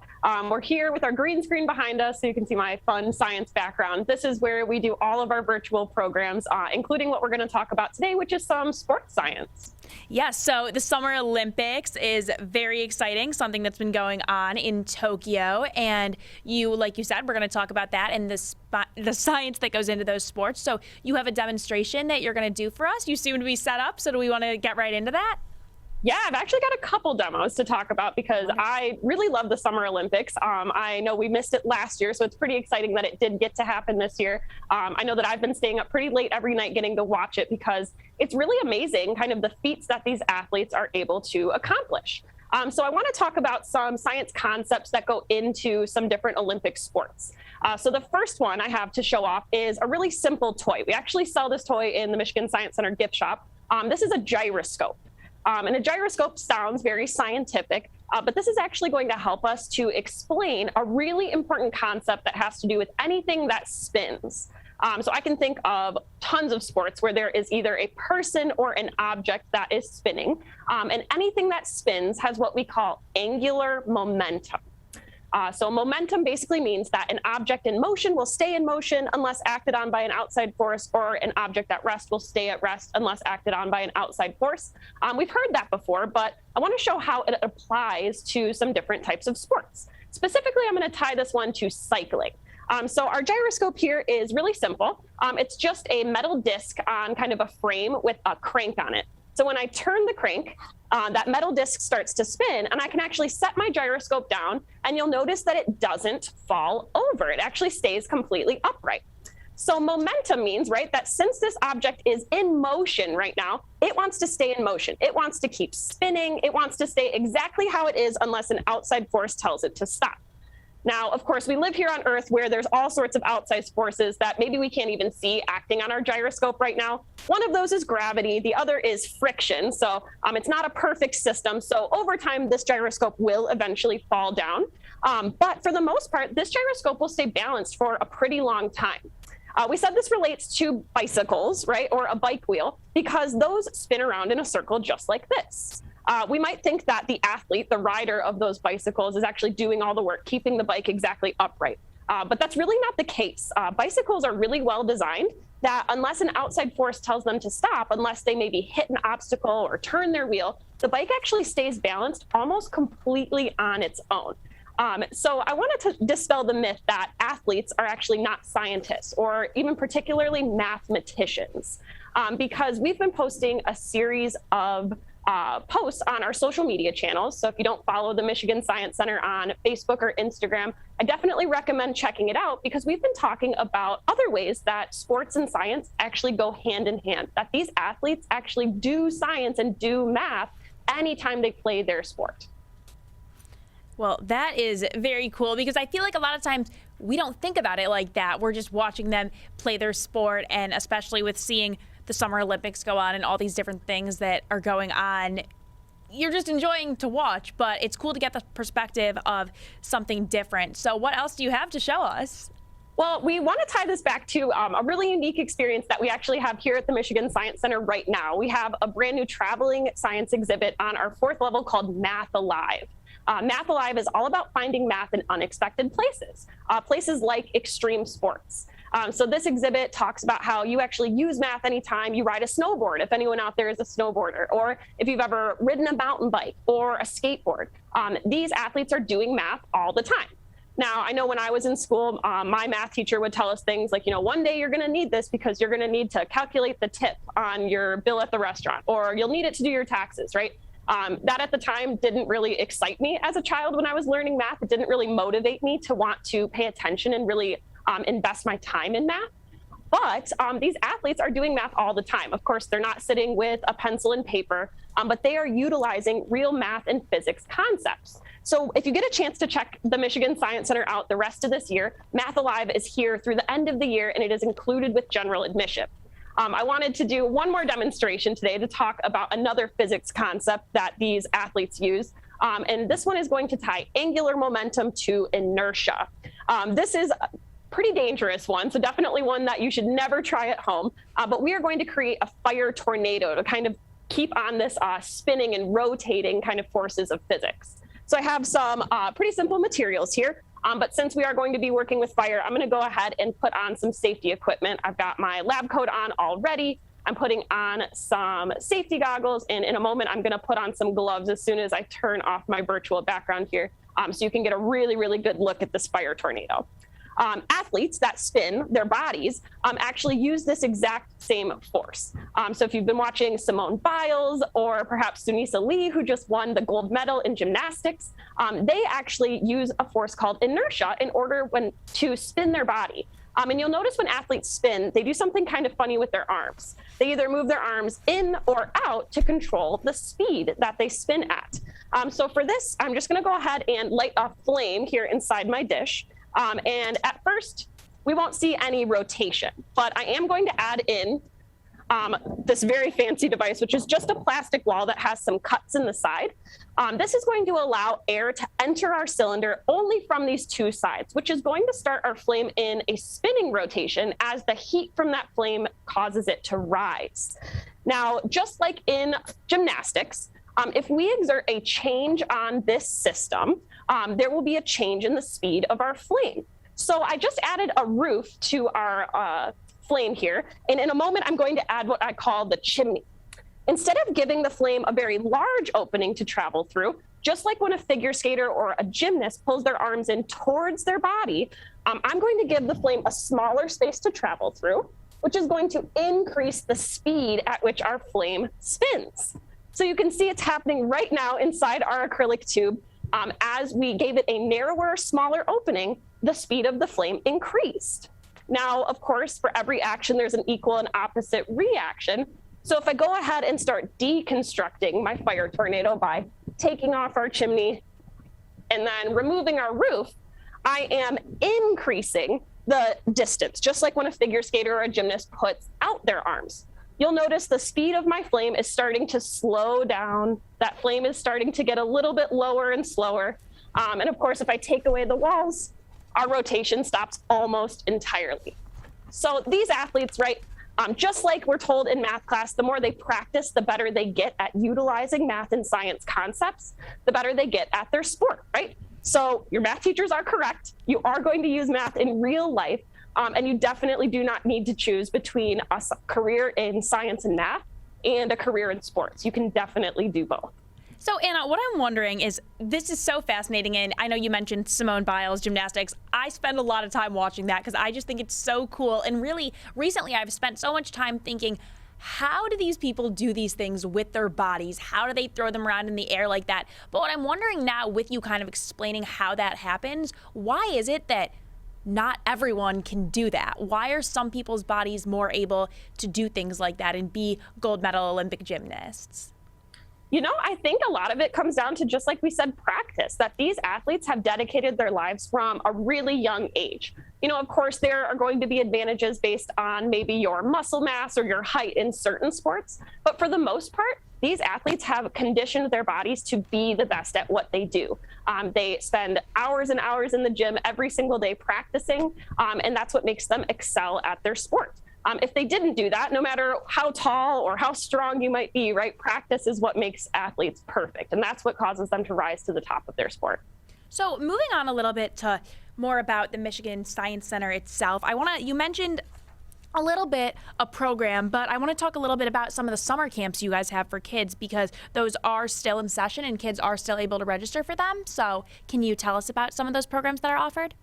we're here with our green screen behind us so you can see my fun science background. This is where we do all of our virtual programs, including what we're going to talk about today, which is some sports science. Yes, so the Summer Olympics is very exciting, something that's been going on in Tokyo. And you, like you said, we're going to talk about that and the science that goes into those sports. So you have a demonstration that you're going to do for us. You seem to be set up, so do we want to get right into that? Yeah, I've actually got a couple demos to talk about because I really love the Summer Olympics. I know we missed it last year, so it's pretty exciting that it did get to happen this year. I know that I've been staying up pretty late every night getting to watch it because it's really amazing kind of the feats that these athletes are able to accomplish. So I want to talk about some science concepts that go into some different Olympic sports. So the first one I have to show off is a really simple toy. We actually sell this toy in the Michigan Science Center gift shop. This is a gyroscope. And a gyroscope sounds very scientific, but this is actually going to help us to explain a really important concept that has to do with anything that spins. So I can think of tons of sports where there is either a person or an object that is spinning, and anything that spins has what we call angular momentum. So momentum basically means that an object in motion will stay in motion unless acted on by an outside force, or an object at rest will stay at rest unless acted on by an outside force. We've heard that before, but I want to show how it applies to some different types of sports. Specifically, I'm going to tie this one to cycling. So our gyroscope here is really simple. It's just a metal disc on kind of a frame with a crank on it. So when I turn the crank, that metal disc starts to spin, and I can actually set my gyroscope down, and you'll notice that it doesn't fall over. It actually stays completely upright. So momentum means, right, that since this object is in motion right now, it wants to stay in motion. It wants to keep spinning. It wants to stay exactly how it is unless an outside force tells it to stop. Now, of course, we live here on Earth where there's all sorts of outside forces that maybe we can't even see acting on our gyroscope right now. One of those is gravity. The other is friction. So it's not a perfect system. So over time, this gyroscope will eventually fall down. But for the most part, this gyroscope will stay balanced for a pretty long time. We said this relates to bicycles, right, or a bike wheel, because those spin around in a circle just like this. We might think that the athlete, the rider of those bicycles, is actually doing all the work, keeping the bike exactly upright. But that's really not the case. Bicycles are really well designed that unless an outside force tells them to stop, unless they maybe hit an obstacle or turn their wheel, the bike actually stays balanced almost completely on its own. So I wanted to dispel the myth that athletes are actually not scientists or even particularly mathematicians, because we've been posting a series of posts on our social media channels. So if you don't follow the Michigan Science Center on Facebook or Instagram, I definitely recommend checking it out, because we've been talking about other ways that sports and science actually go hand in hand, that these athletes actually do science and do math anytime they play their sport. Well, that is very cool, because I feel like a lot of times we don't think about it like that. We're just watching them play their sport, and especially with seeing the Summer Olympics go on and all these different things that are going on, you're just enjoying to watch, but it's cool to get the perspective of something different. So what else do you have to show us? Well, we want to tie this back to a really unique experience that we actually have here at the Michigan Science Center right now. We have a brand new traveling science exhibit on our 4th level called Math Alive. Math Alive is all about finding math in unexpected places, places like extreme sports. So this exhibit talks about how you actually use math anytime you ride a snowboard, if anyone out there is a snowboarder, or if you've ever ridden a mountain bike or a skateboard. These athletes are doing math all the time. Now, I know when I was in school, my math teacher would tell us things like, one day you're going to need this because you're going to need to calculate the tip on your bill at the restaurant, or you'll need it to do your taxes, right? That at the time didn't really excite me as a child when I was learning math. It didn't really motivate me to want to pay attention and really invest my time in math. But these athletes are doing math all the time. Of course, they're not sitting with a pencil and paper, but they are utilizing real math and physics concepts. So if you get a chance to check the Michigan Science Center out the rest of this year, Math Alive is here through the end of the year, and it is included with general admission. I wanted to do one more demonstration today to talk about another physics concept that these athletes use. And this one is going to tie angular momentum to inertia. This is a pretty dangerous one, so definitely one that you should never try at home. But we are going to create a fire tornado to kind of keep on this spinning and rotating kind of forces of physics. So I have some pretty simple materials here. But since we are going to be working with fire, I'm going to go ahead and put on some safety equipment. I've got my lab coat on already. I'm putting on some safety goggles, and in a moment, I'm going to put on some gloves as soon as I turn off my virtual background here, so you can get a really, really good look at this fire tornado. Athletes that spin their bodies actually use this exact same force. So if you've been watching Simone Biles or perhaps Sunisa Lee, who just won the gold medal in gymnastics, they actually use a force called inertia in order to spin their body. And you'll notice when athletes spin, they do something kind of funny with their arms. They either move their arms in or out to control the speed that they spin at. So for this, I'm just going to go ahead and light a flame here inside my dish. And at first, we won't see any rotation, but I am going to add in this very fancy device, which is just a plastic wall that has some cuts in the side. This is going to allow air to enter our cylinder only from these two sides, which is going to start our flame in a spinning rotation as the heat from that flame causes it to rise. Now, just like in gymnastics, if we exert a change on this system, there will be a change in the speed of our flame. So I just added a roof to our flame here, and in a moment I'm going to add what I call the chimney. Instead of giving the flame a very large opening to travel through, just like when a figure skater or a gymnast pulls their arms in towards their body, I'm going to give the flame a smaller space to travel through, which is going to increase the speed at which our flame spins. So you can see it's happening right now inside our acrylic tube. As we gave it a narrower, smaller opening, the speed of the flame increased. Now, of course, for every action, there's an equal and opposite reaction. So if I go ahead and start deconstructing my fire tornado by taking off our chimney and then removing our roof, I am increasing the distance, just like when a figure skater or a gymnast puts out their arms. You'll notice the speed of my flame is starting to slow down. That flame is starting to get a little bit lower and slower. And of course, if I take away the walls, our rotation stops almost entirely. So these athletes, right, just like we're told in math class, the more they practice, the better they get at utilizing math and science concepts, the better they get at their sport, right? So your math teachers are correct. You are going to use math in real life, and you definitely do not need to choose between a career in science and math and a career in sports. You can definitely do both. So, Anna, what I'm wondering is, this is so fascinating, and I know you mentioned Simone Biles gymnastics. I spend a lot of time watching that because I just think it's so cool. And really, recently, I've spent so much time thinking, how do these people do these things with their bodies? How do they throw them around in the air like that? But what I'm wondering now, with you kind of explaining how that happens, why is it that not everyone can do that? Why are some people's bodies more able to do things like that and be gold medal Olympic gymnasts? You know, I think a lot of it comes down to, just like we said, practice, that these athletes have dedicated their lives from a really young age. You know, of course, there are going to be advantages based on maybe your muscle mass or your height in certain sports. But for the most part, these athletes have conditioned their bodies to be the best at what they do. They spend hours and hours in the gym every single day practicing, and that's what makes them excel at their sport. If they didn't do that, no matter how tall or how strong you might be, right, practice is what makes athletes perfect. And that's what causes them to rise to the top of their sport. So moving on a little bit to more about the Michigan Science Center itself, you mentioned a little bit a program, but I want to talk a little bit about some of the summer camps you guys have for kids, because those are still in session and kids are still able to register for them. So can you tell us about some of those programs that are offered?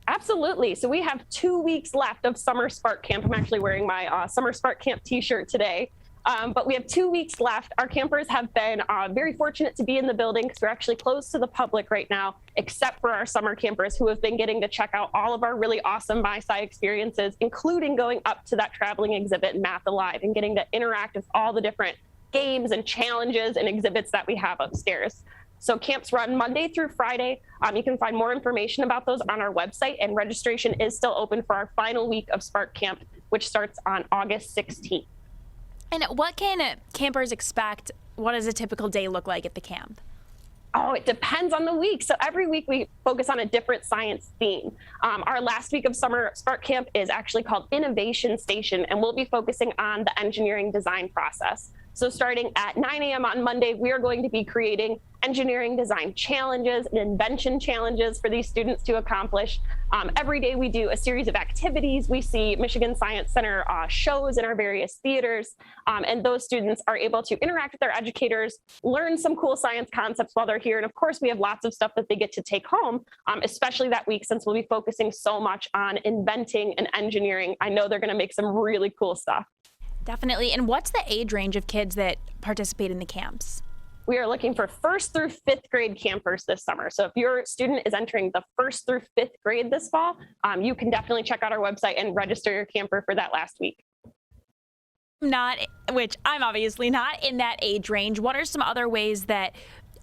Absolutely. So we have 2 weeks left of Summer Spark Camp. I'm actually wearing my Summer Spark Camp t-shirt today. But we have 2 weeks left. Our campers have been very fortunate to be in the building because we're actually closed to the public right now, except for our summer campers who have been getting to check out all of our really awesome MySci experiences, including going up to that traveling exhibit, Math Alive, and getting to interact with all the different games and challenges and exhibits that we have upstairs. So camps run Monday through Friday. You can find more information about those on our website, and registration is still open for our final week of Spark Camp, which starts on August 16th. And what can campers expect? What does a typical day look like at the camp? Oh, it depends on the week. So every week we focus on a different science theme. Our last week of Summer Spark Camp is actually called Innovation Station, and we'll be focusing on the engineering design process. So starting at 9 a.m. on Monday, we are going to be creating engineering design challenges and invention challenges for these students to accomplish. Every day we do a series of activities. We see Michigan Science Center shows in our various theaters, and those students are able to interact with their educators, learn some cool science concepts while they're here. And of course, we have lots of stuff that they get to take home, especially that week, since we'll be focusing so much on inventing and engineering. I know they're going to make some really cool stuff. Definitely. And what's the age range of kids that participate in the camps? We are looking for 1st through 5th grade campers this summer. So if your student is entering the 1st through 5th grade this fall, you can definitely check out our website and register your camper for that last week. I'm obviously not in that age range. What are some other ways that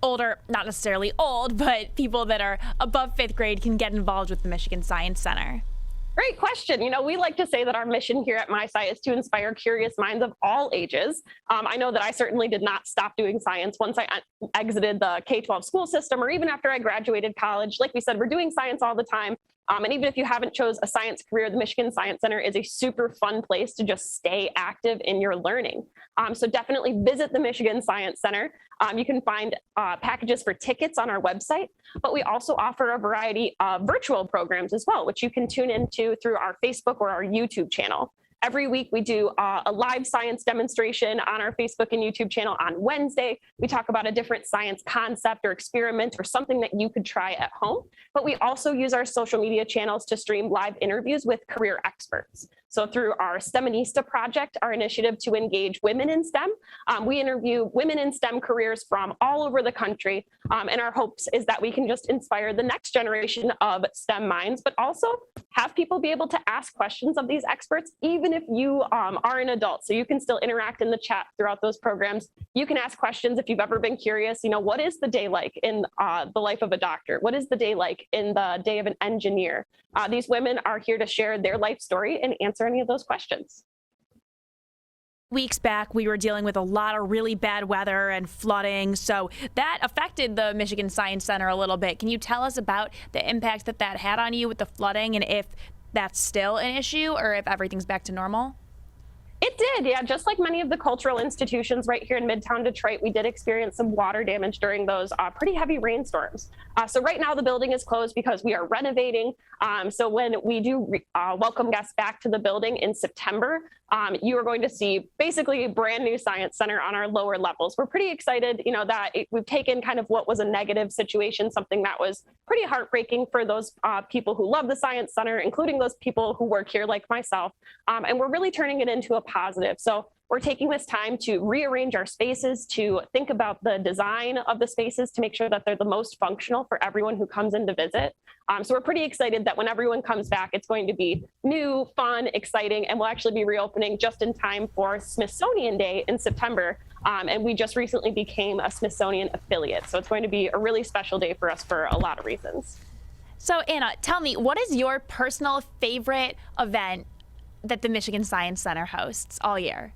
older, not necessarily old, but people that are above 5th grade can get involved with the Michigan Science Center? Great question. We like to say that our mission here at MySci is to inspire curious minds of all ages. I know that I certainly did not stop doing science once I exited the K-12 school system, or even after I graduated college. Like we said, we're doing science all the time. And even if you haven't chose a science career, the Michigan Science Center is a super fun place to just stay active in your learning. So definitely visit the Michigan Science Center. You can find packages for tickets on our website, but we also offer a variety of virtual programs as well, which you can tune into through our Facebook or our YouTube channel. Every week we do a live science demonstration on our Facebook and YouTube channel on Wednesday. We talk about a different science concept or experiment or something that you could try at home. But we also use our social media channels to stream live interviews with career experts. So through our STEMinista project, our initiative to engage women in STEM, we interview women in STEM careers from all over the country. And our hopes is that we can just inspire the next generation of STEM minds, but also have people be able to ask questions of these experts, even if you are an adult. So you can still interact in the chat throughout those programs. You can ask questions if you've ever been curious, what is the day like in the life of a doctor? What is the day like in the day of an engineer? These women are here to share their life story and answer any of those questions. Weeks back, we were dealing with a lot of really bad weather and flooding, so that affected the Michigan Science Center a little bit. Can you tell us about the impact that had on you with the flooding, and if that's still an issue or if everything's back to normal? It did, yeah. Just like many of the cultural institutions right here in Midtown Detroit, we did experience some water damage during those pretty heavy rainstorms. So right now the building is closed because we are renovating. So when we do welcome guests back to the building in September, you are going to see basically a brand new science center on our lower levels. We're pretty excited, that we've taken kind of what was a negative situation, something that was pretty heartbreaking for those people who love the science center, including those people who work here like myself. And we're really turning it into a positive. So we're taking this time to rearrange our spaces, to think about the design of the spaces to make sure that they're the most functional for everyone who comes in to visit. So we're pretty excited that when everyone comes back, it's going to be new, fun, exciting, and we'll actually be reopening just in time for Smithsonian Day in September. And we just recently became a Smithsonian affiliate. So it's going to be a really special day for us for a lot of reasons. So Anna, tell me, what is your personal favorite event that the Michigan Science Center hosts all year?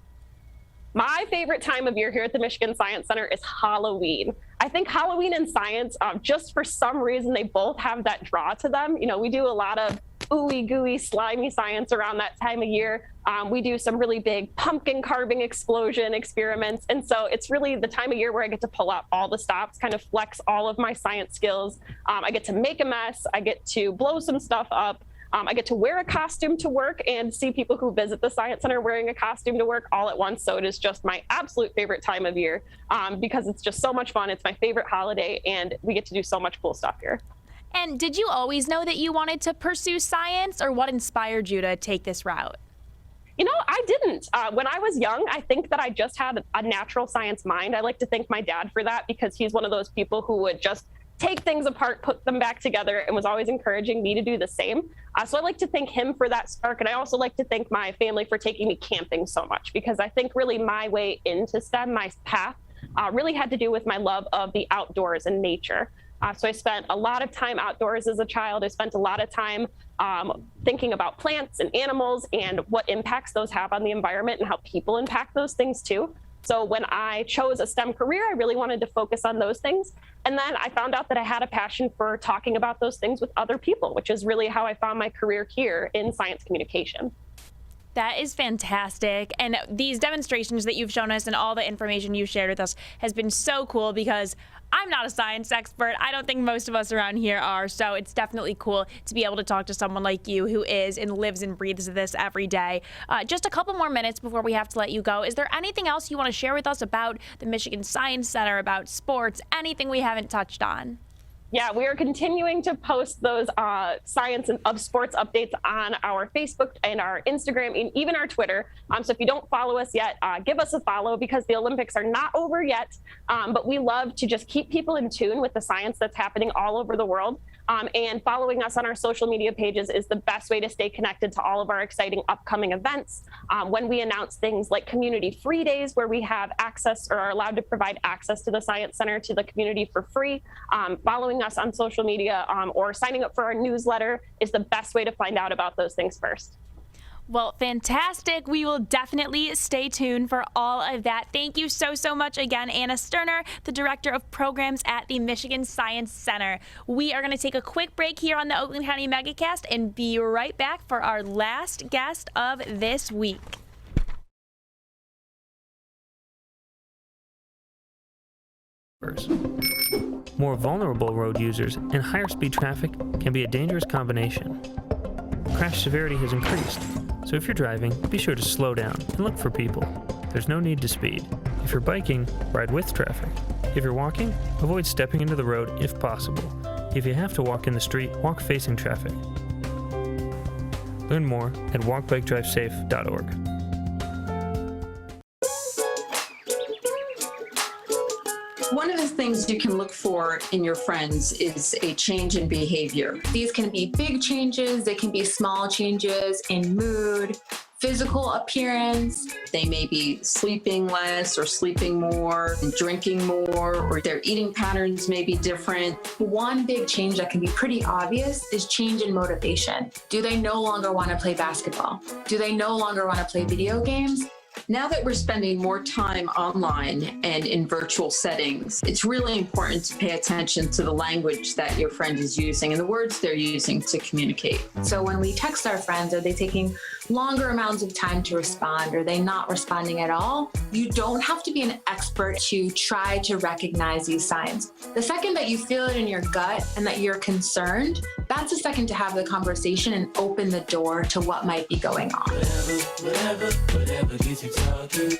My favorite time of year here at the Michigan Science Center is Halloween. I think Halloween and science, just for some reason, they both have that draw to them. We do a lot of ooey gooey, slimy science around that time of year. We do some really big pumpkin carving explosion experiments. And so it's really the time of year where I get to pull out all the stops, kind of flex all of my science skills. I get to make a mess. I get to blow some stuff up. I get to wear a costume to work and see people who visit the Science Center wearing a costume to work all at once. So it is just my absolute favorite time of year because it's just so much fun. It's my favorite holiday and we get to do so much cool stuff here. And did you always know that you wanted to pursue science, or what inspired you to take this route? I didn't. When I was young, I think that I just had a natural science mind. I like to thank my dad for that because he's one of those people who would just take things apart, put them back together, and was always encouraging me to do the same. So I like to thank him for that spark. And I also like to thank my family for taking me camping so much, because I think really my way into STEM, my path, really had to do with my love of the outdoors and nature. So I spent a lot of time outdoors as a child. I spent a lot of time thinking about plants and animals and what impacts those have on the environment and how people impact those things too. So when I chose a STEM career, I really wanted to focus on those things. And then I found out that I had a passion for talking about those things with other people, which is really how I found my career here in science communication. That is fantastic. And these demonstrations that you've shown us and all the information you've shared with us has been so cool, because I'm not a science expert. I don't think most of us around here are. So it's definitely cool to be able to talk to someone like you who is and lives and breathes this every day. Just a couple more minutes before we have to let you go. Is there anything else you want to share with us about the Michigan Science Center, about sports, anything we haven't touched on? Yeah, we are continuing to post those science and of sports updates on our Facebook and our Instagram and even our Twitter. So if you don't follow us yet, give us a follow, because the Olympics are not over yet. But we love to just keep people in tune with the science that's happening all over the world. And following us on our social media pages is the best way to stay connected to all of our exciting upcoming events. When we announce things like community free days, where we have access or are allowed to provide access to the Science Center to the community for free. Following following us on social media or signing up for our newsletter is the best way to find out about those things first. Well, fantastic. We will definitely stay tuned for all of that. Thank you so much again, Anna Sterner, the Director of Programs at the Michigan Science Center. We are going to take a quick break here on the Oakland County Megacast and be right back for our last guest of this week. More vulnerable road users and higher speed traffic can be a dangerous combination. Crash severity has increased, so if you're driving, be sure to slow down and look for people. There's no need to speed. If you're biking, ride with traffic. If you're walking, avoid stepping into the road if possible. If you have to walk in the street, walk facing traffic. Learn more at walkbikedrivesafe.org. One of the things you can look for in your friends is a change in behavior. These can be big changes, they can be small changes in mood, physical appearance. They may be sleeping less or sleeping more, drinking more, or their eating patterns may be different. One big change that can be pretty obvious is change in motivation. Do they no longer want to play basketball? Do they no longer want to play video games? Now that we're spending more time online and in virtual settings, it's really important to pay attention to the language that your friend is using and the words they're using to communicate. So when we text our friends, are they taking longer amounts of time to respond? Are they not responding at all? You don't have to be an expert to try to recognize these signs. The second that you feel it in your gut and that you're concerned, that's the second to have the conversation and open the door to what might be going on. Whatever gets you talking.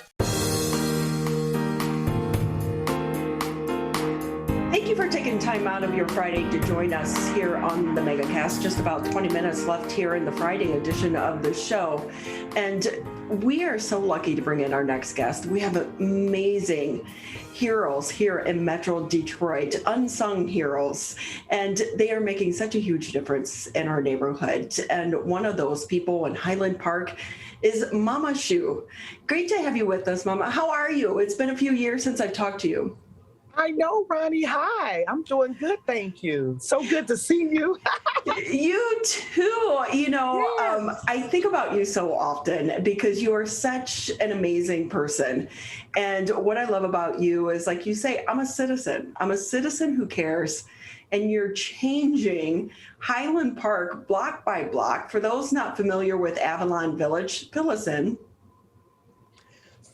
Thank you for taking time out of your Friday to join us here on the MegaCast. Just about 20 minutes left here in the Friday edition of the show. And we are so lucky to bring in our next guest. We have amazing heroes here in Metro Detroit, unsung heroes, and they are making such a huge difference in our neighborhood. And one of those people in Highland Park is Mama Shu. Great to have you with us, Mama. How are you? It's been a few years since I've talked to you. I know, Ronnie. Hi. I'm doing good, thank you. So good to see you. You too. You know, yes. I think about you so often because you are such an amazing person. And what I love about you is, like you say, I'm a citizen. I'm a citizen who cares. And you're changing Highland Park block by block. For those not familiar with Avalon Village, fill us in.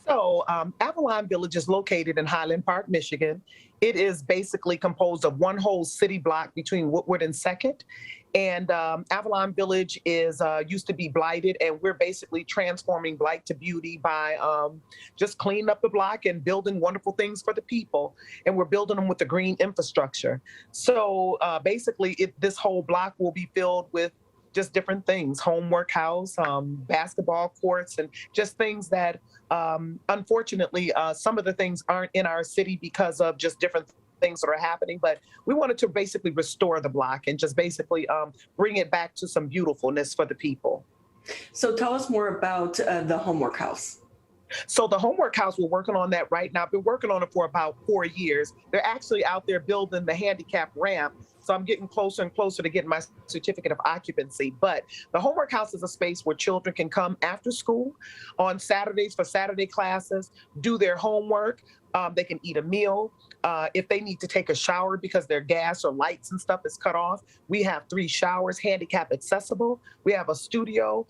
So Avalon Village is located in Highland Park, Michigan. It is basically composed of one whole city block between Woodward and 2nd. And Avalon Village is used to be blighted, and we're basically transforming blight to beauty by just cleaning up the block and building wonderful things for the people. And we're building them with the green infrastructure. So basically, this whole block will be filled with just different things, home workhouse, basketball courts, and just things that, unfortunately, some of the things aren't in our city because of just different things that are happening. But we wanted to basically restore the block and just basically bring it back to some beautifulness for the people. So tell us more about the home workhouse. So the homework house, we're working on that right now. I've been working on it for about 4 years. They're actually out there building the handicap ramp. So I'm getting closer and closer to getting my certificate of occupancy. But the homework house is a space where children can come after school on Saturdays for Saturday classes, do their homework. They can eat a meal. If they need to take a shower because their gas or lights and stuff is cut off, we have 3 showers, handicap accessible. We have a studio.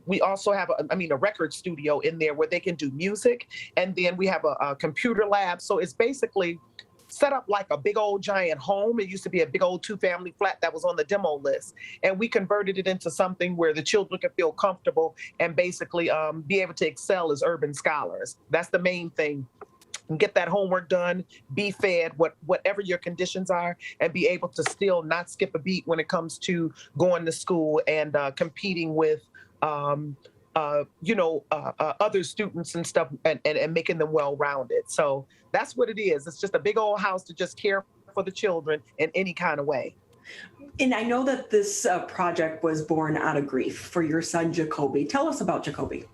We also have a record studio in there where they can do music. And then we have a computer lab. So it's basically set up like a big old giant home. It used to be a big old 2-family flat that was on the demo list. And we converted it into something where the children can feel comfortable and basically be able to excel as urban scholars. That's the main thing. Get that homework done, be fed, whatever your conditions are, and be able to still not skip a beat when it comes to going to school and competing with other students and stuff and making them well-rounded. So that's what it is. It's just a big old house to just care for the children in any kind of way. And I know that this project was born out of grief for your son, Jacoby. Tell us about Jacoby.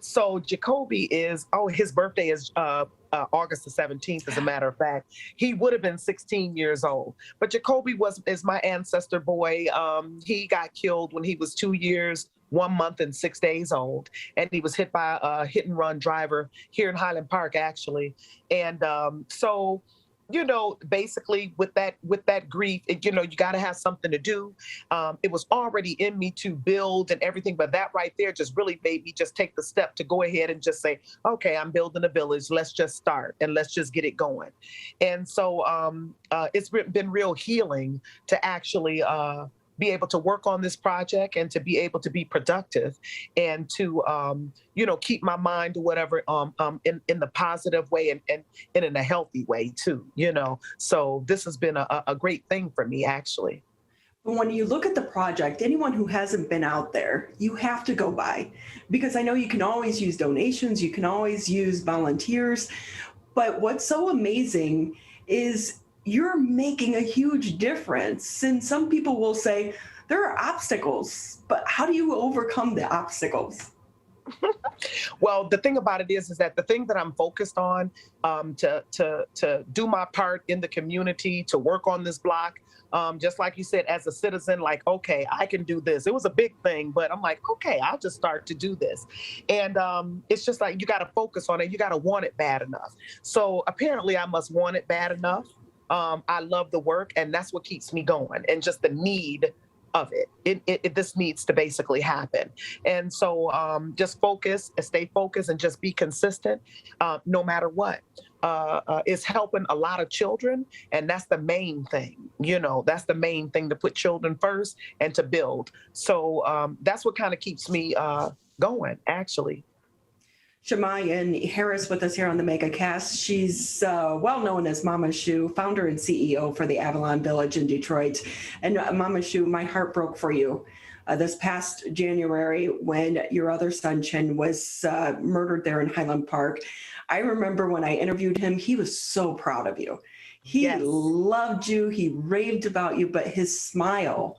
So Jacoby his birthday is August the 17th, as a matter of fact. He would have been 16 years old. But Jacoby is my ancestor boy. He got killed when he was 2 years, 1 month, and 6 days old. And he was hit by a hit and run driver here in Highland Park, actually. And so, you know, basically with that grief, you know, you got to have something to do. It was already in me to build and everything, but that right there just really made me just take the step to go ahead and just say, okay, I'm building a village. Let's just start and let's just get it going. And so it's been real healing to actually be able to work on this project and to be able to be productive and to, you know, keep my mind or whatever in the positive way and in a healthy way too, you know. So this has been a great thing for me, actually. When you look at the project, anyone who hasn't been out there, you have to go by, because I know you can always use donations, you can always use volunteers, but what's so amazing is you're making a huge difference. And some people will say there are obstacles, but how do you overcome the obstacles? Well, the thing about it is that the thing that I'm focused on to do my part in the community, to work on this block, just like you said, as a citizen, like, okay, I can do this. It was a big thing, but I'm like, okay, I'll just start to do this. And it's just like, you got to focus on it. You got to want it bad enough. So apparently I must want it bad enough. I love the work, and that's what keeps me going, and just the need of it. This needs to basically happen. And so just focus, stay focused, and just be consistent no matter what. It's helping a lot of children, and that's the main thing. You know, that's the main thing, to put children first and to build. So that's what kind of keeps me going, actually. Shemayan Harris with us here on the Megacast. She's well known as Mama Shu, founder and CEO for the Avalon Village in Detroit. And Mama Shu, my heart broke for you this past January when your other son, Chin, was murdered there in Highland Park. I remember when I interviewed him, he was so proud of you. He loved you, he raved about you, but his smile,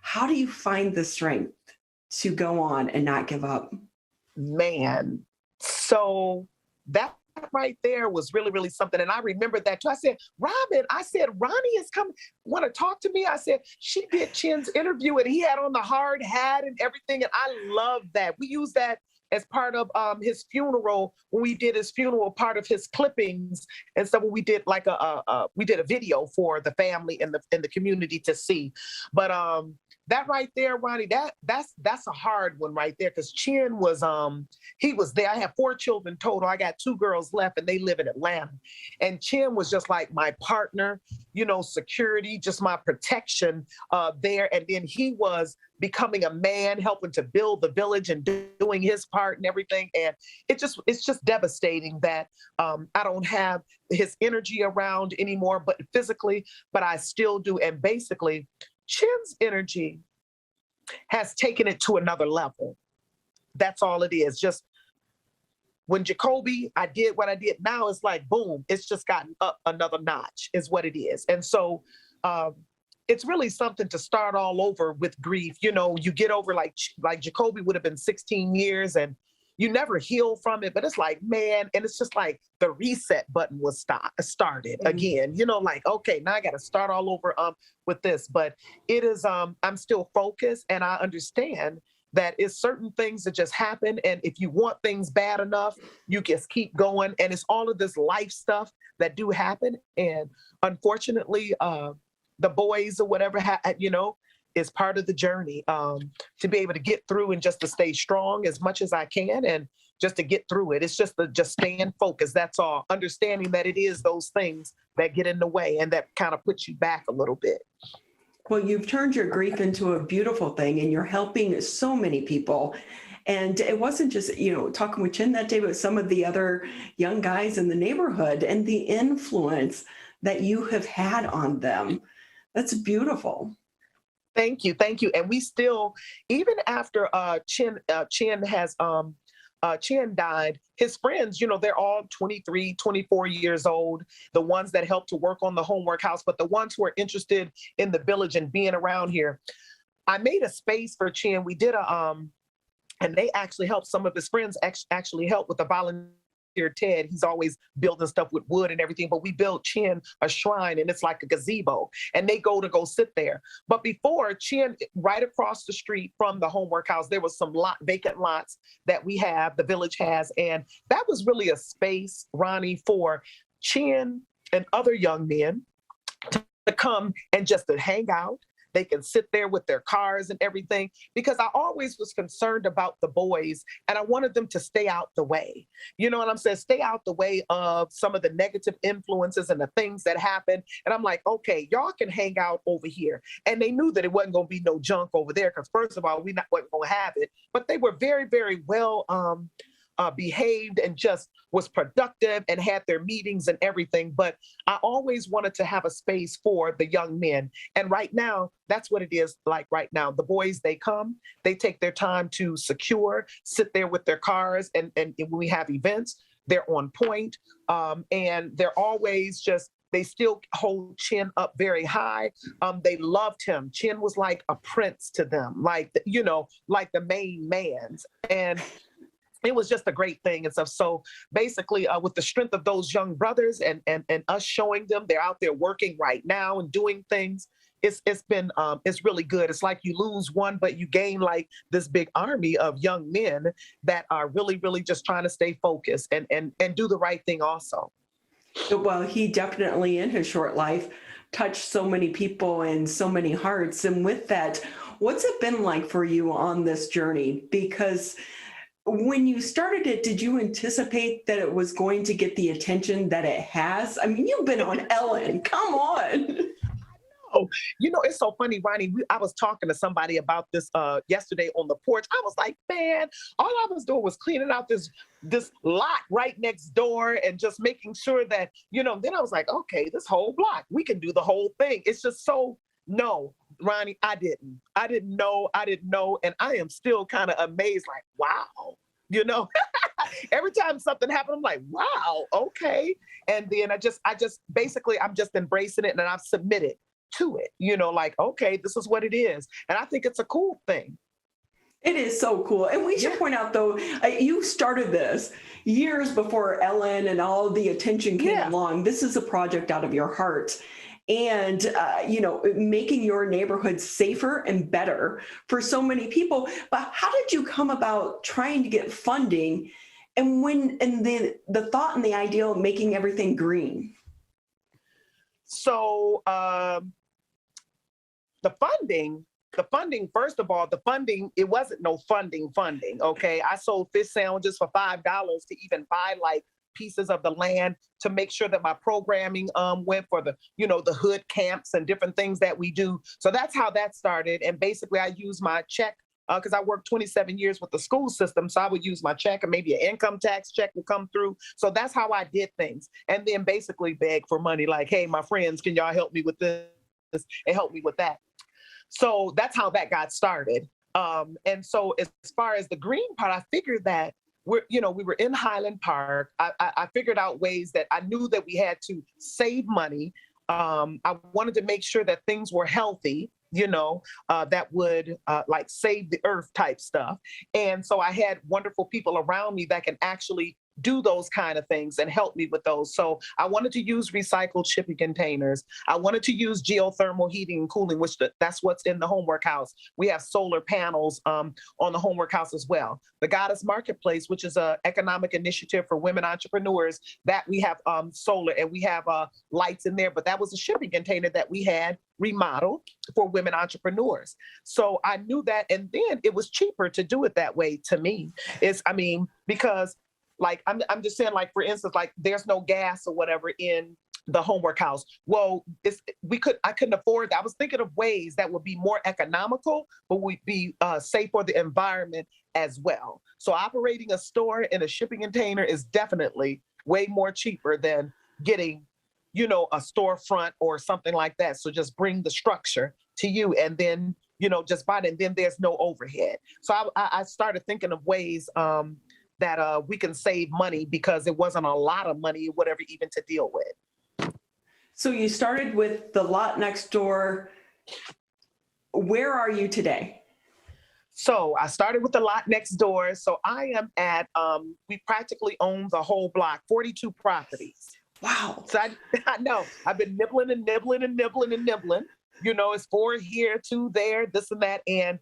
how do you find the strength to go on and not give up? Man, so that right there was really, really something. And I remember that too. I said, Robin, Ronnie is coming, want to talk to me? I said, she did Chin's interview and he had on the hard hat and everything. And I love that. We used that as part of his funeral, when we did his funeral, part of his clippings. And so when we did like we did a video for the family and the community to see. But that right there, Ronnie, that's a hard one right there, because Chin was he was there. I have 4 children total. I got 2 girls left, and they live in Atlanta. And Chin was just like my partner, you know, security, just my protection there. And then he was becoming a man, helping to build the village and doing his part and everything. And it's just devastating that I don't have his energy around anymore, but physically, but I still do. And basically, Chin's energy has taken it to another level. That's all it is. Just when Jacoby, I did what I did. Now it's like, boom, it's just gotten up another notch is what it is. And so it's really something to start all over with grief. You know, you get over like Jacoby would have been 16 years and you never heal from it, but it's like, man, and it's just like the reset button was started again, you know, like, okay, now I got to start all over with this, but it is, I'm still focused, and I understand that it's certain things that just happen. And if you want things bad enough, you just keep going. And it's all of this life stuff that do happen. And unfortunately, the boys or whatever, you know, is part of the journey to be able to get through and just to stay strong as much as I can and just to get through it. It's just staying focused. That's all. Understanding that it is those things that get in the way and that kind of puts you back a little bit. Well, you've turned your grief into a beautiful thing, and you're helping so many people. And it wasn't just, you know, talking with Chin that day, but some of the other young guys in the neighborhood and the influence that you have had on them. That's beautiful. Thank you. And we still, even after Chin died, his friends, you know, they're all 23, 24 years old, the ones that helped to work on the homework house, but the ones who are interested in the village and being around here. I made a space for Chin. We did and they actually helped, some of his friends actually helped with the volunteer Ted, he's always building stuff with wood and everything, but we built Chin a shrine, and it's like a gazebo, and they go sit there. But before Chin, right across the street from the homework house, there was some vacant lots that we have, the village has, and that was really a space, Ronnie, for Chin and other young men to come and just to hang out. They can sit there with their cars and everything, because I always was concerned about the boys, and I wanted them to stay out the way. You know what I'm saying? Stay out the way of some of the negative influences and the things that happen. And I'm like, okay, y'all can hang out over here. And they knew that it wasn't going to be no junk over there, because first of all, we wasn't going to have it. But they were very, very well behaved and just was productive and had their meetings and everything. But I always wanted to have a space for the young men. And right now, that's what it is like right now. The boys, they come, they take their time to secure, sit there with their cars. And when we have events, they're on point. And they're always just, they still hold Chin up very high. They loved him. Chin was like a prince to them, like, like the main man's. And it was just a great thing and stuff. So basically, with the strength of those young brothers and us showing them they're out there working right now and doing things, it's really good. It's like you lose one, but you gain like this big army of young men that are really, really just trying to stay focused and do the right thing also. Well, he definitely in his short life touched so many people and so many hearts. And with that, what's it been like for you on this journey? Because when you started it, did you anticipate that it was going to get the attention that it has? I mean, you've been on Ellen. Come on. Oh, it's so funny, Ronnie. I was talking to somebody about this yesterday on the porch. I was like, man, all I was doing was cleaning out this lot right next door and just making sure that, then I was like, okay, this whole block, we can do the whole thing. It's just so, no, Ronnie, I didn't know. And I am still kind of amazed, like, wow, every time something happened, I'm like, wow, okay. And then I just basically, I'm just embracing it and I've submitted to it, like, okay, this is what it is. And I think it's a cool thing. It is so cool. And we should point out, though, you started this years before Ellen and all the attention came along. This is a project out of your heart. And, making your neighborhood safer and better for so many people. But how did you come about trying to get funding and the thought and the idea of making everything green? So the funding, first of all, it wasn't no funding. Okay. I sold fish sandwiches for $5 to even buy like pieces of the land to make sure that my programming went for the hood camps and different things that we do. So that's how that started. And basically I use my check because I worked 27 years with the school system. So I would use my check and maybe an income tax check would come through. So that's how I did things. And then basically beg for money like, hey, my friends, can y'all help me with this and help me with that? So that's how that got started. And so as far as the green part, I figured that we were in Highland Park. I figured out ways that I knew that we had to save money. I wanted to make sure that things were healthy, that would like save the earth type stuff. And so I had wonderful people around me that can actually do those kind of things and help me with those. So I wanted to use recycled shipping containers. I wanted to use geothermal heating and cooling, which that's what's in the homework house. We have solar panels on the homework house as well. The Goddess Marketplace, which is an economic initiative for women entrepreneurs, that we have solar and we have lights in there, but that was a shipping container that we had remodeled for women entrepreneurs. So I knew that, and then it was cheaper to do it that way to me. Because like, I'm just saying, like, for instance, like there's no gas or whatever in the homework house. Well, I couldn't afford that. I was thinking of ways that would be more economical, but would be safe for the environment as well. So operating a store in a shipping container is definitely way more cheaper than getting, a storefront or something like that. So just bring the structure to you and then, just buy it, and then there's no overhead. So I started thinking of ways that we can save money because it wasn't a lot of money, whatever, even to deal with. So you started with the lot next door. Where are you today? So I started with the lot next door. So I am at, we practically own the whole block, 42 properties. Wow. So I know, I've been nibbling and nibbling and nibbling and nibbling. You know, it's 4 here, 2 there, this and that. And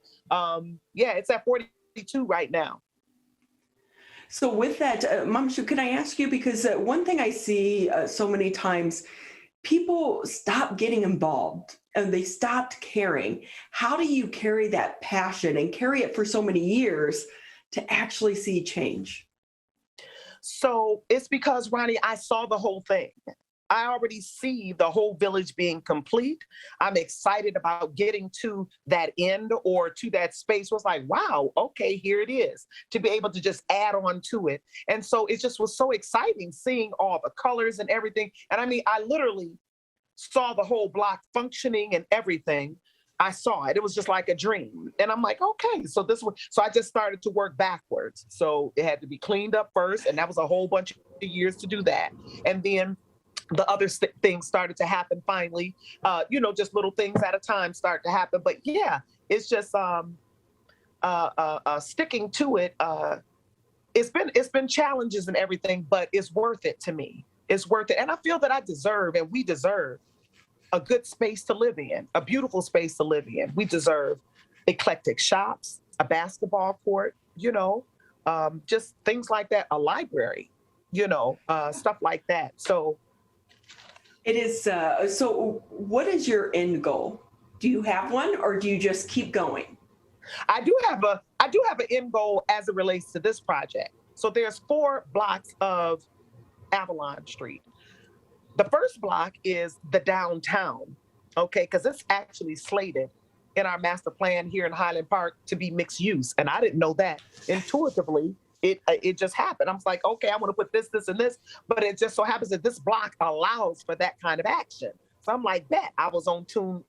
yeah, it's at 42 right now. So with that, Mom Shu, can I ask you, because one thing I see so many times, people stop getting involved and they stopped caring. How do you carry that passion and carry it for so many years to actually see change? So it's because, Ronnie, I saw the whole thing. I already see the whole village being complete. I'm excited about getting to that end or to that space. Was like, wow, okay, here it is, to be able to just add on to it. And so it just was so exciting seeing all the colors and everything. And I mean, I literally saw the whole block functioning and everything. I saw it. It was just like a dream. And I'm like, okay, so I just started to work backwards. So it had to be cleaned up first. And that was a whole bunch of years to do that. And then the other things started to happen finally, you know, just little things at a time start to happen. But yeah, it's just sticking to it. It's been challenges and everything, but it's worth it to me. It's worth it. And I feel that I deserve, and we deserve, a good space to live in, a beautiful space to live in. We deserve eclectic shops, a basketball court, you know, just things like that, a library, you know, stuff like that. So it is. So what is your end goal? Do you have one, or do you just keep going? I do have an end goal as it relates to this project. So there's 4 blocks of Avalon Street. The first block is the downtown, okay, because it's actually slated in our master plan here in Highland Park to be mixed use. And I didn't know that. Intuitively, it just happened. I was like, okay, I want to put this, this, and this, but it just so happens that this block allows for that kind of action. So I'm like, bet I was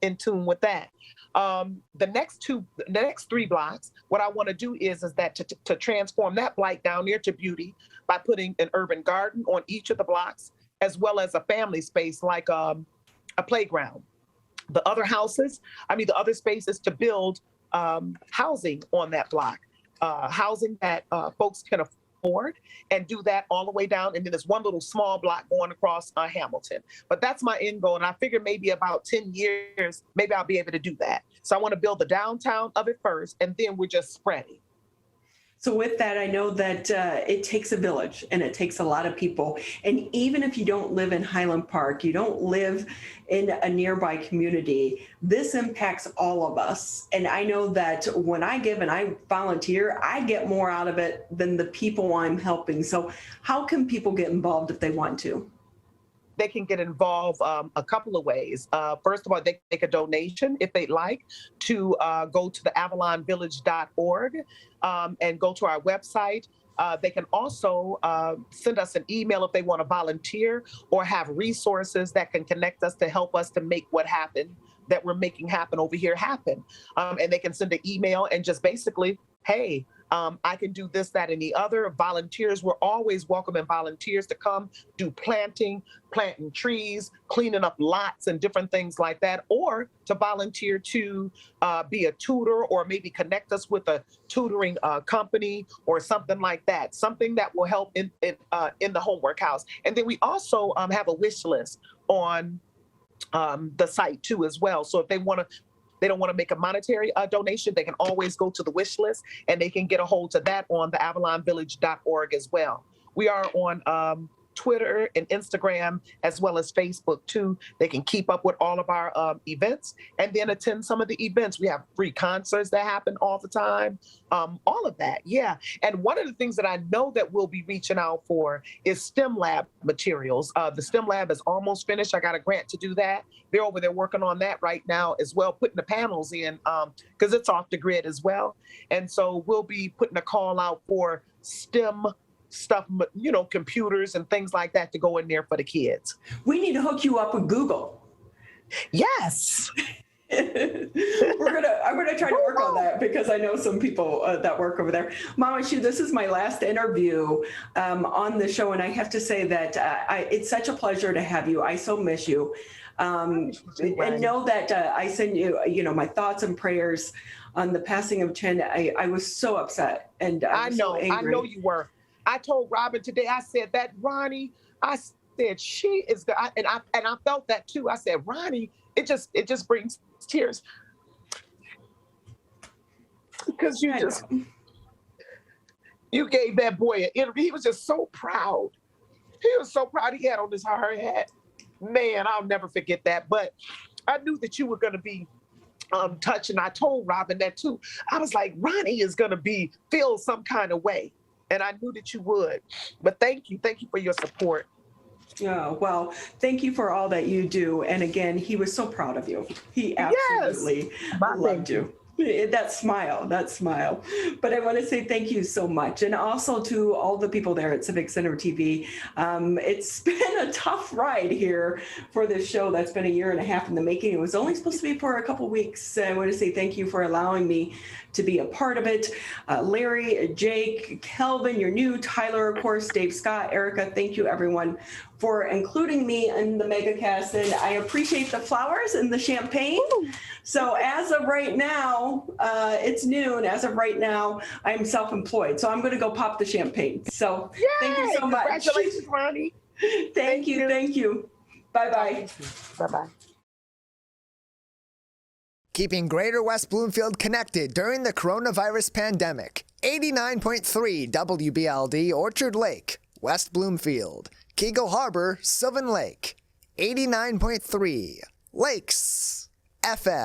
in tune with that. The next 3 blocks, what I want to do is that to transform that block down near to beauty by putting an urban garden on each of the blocks, as well as a family space like a playground. The other spaces to build housing on that block, housing that folks can afford, and do that all the way down. And then there's one little small block going across Hamilton. But that's my end goal. And I figure maybe about 10 years, maybe I'll be able to do that. So I want to build the downtown of it first, and then we're just spreading. So with that, I know that it takes a village and it takes a lot of people. And even if you don't live in Highland Park, you don't live in a nearby community, this impacts all of us. And I know that when I give and I volunteer, I get more out of it than the people I'm helping. So how can people get involved if they want to? They can get involved a couple of ways. First of all, they can make a donation if they'd like to go to the avalonvillage.org and go to our website. They can also send us an email if they want to volunteer or have resources that can connect us to help us to make what happened that we're making happen over here happen. And they can send an email and just basically, hey, I can do this, that, and the other. Volunteers, we're always welcoming volunteers to come do planting trees, cleaning up lots and different things like that, or to volunteer to be a tutor or maybe connect us with a tutoring company or something like that, something that will help in the homework house. And then we also have a wish list on the site too as well. So if they don't want to make a monetary donation, they can always go to the wish list and they can get a hold of that on the avalonvillage.org as well. We are on Twitter and Instagram, as well as Facebook too. They can keep up with all of our events and then attend some of the events. We have free concerts that happen all the time, all of that, yeah. And one of the things that I know that we'll be reaching out for is STEM lab materials. The STEM lab is almost finished. I got a grant to do that. They're over there working on that right now as well, putting the panels in because it's off the grid as well. And so we'll be putting a call out for STEM stuff, you know, computers and things like that to go in there for the kids. We need to hook you up with Google. Yes. I'm going to try to work on that because I know some people that work over there. Mama Shu, this is my last interview on the show, and I have to say that it's such a pleasure to have you. I so miss you. And know that I send you, my thoughts and prayers on the passing of Chen. I was so upset, and I know you were. I told Robin today. I said that Ronnie. I said she is the, and I felt that too. I said Ronnie. It just brings tears because you gave that boy an interview. He was just so proud. He was so proud. He had on his hard hat. Man, I'll never forget that. But I knew that you were going to be touched, and I told Robin that too. I was like, Ronnie is going to feel some kind of way, and I knew that you would. But thank you for your support. Yeah, well, thank you for all that you do. And again, he was so proud of you. He absolutely loved you. That smile. But I want to say thank you so much. And also to all the people there at Civic Center TV. It's been a tough ride here for this show that's been 1.5 years in the making. It was only supposed to be for a couple weeks. I want to say thank you for allowing me to be a part of it. Larry, Jake, Kelvin, you're new, Tyler, of course, Dave Scott, Erica, thank you everyone for including me in the Megacast. And I appreciate the flowers and the champagne. Ooh. So as of right now, it's noon. As of right now, I'm self-employed. So I'm going to go pop the champagne. So thank you so much. Congratulations, Ronnie. Thank you. Bye-bye. Bye-bye. Keeping Greater West Bloomfield connected during the coronavirus pandemic. 89.3 WBLD Orchard Lake, West Bloomfield. Keagle Harbor, Sylvan Lake. 89.3 Lakes FM.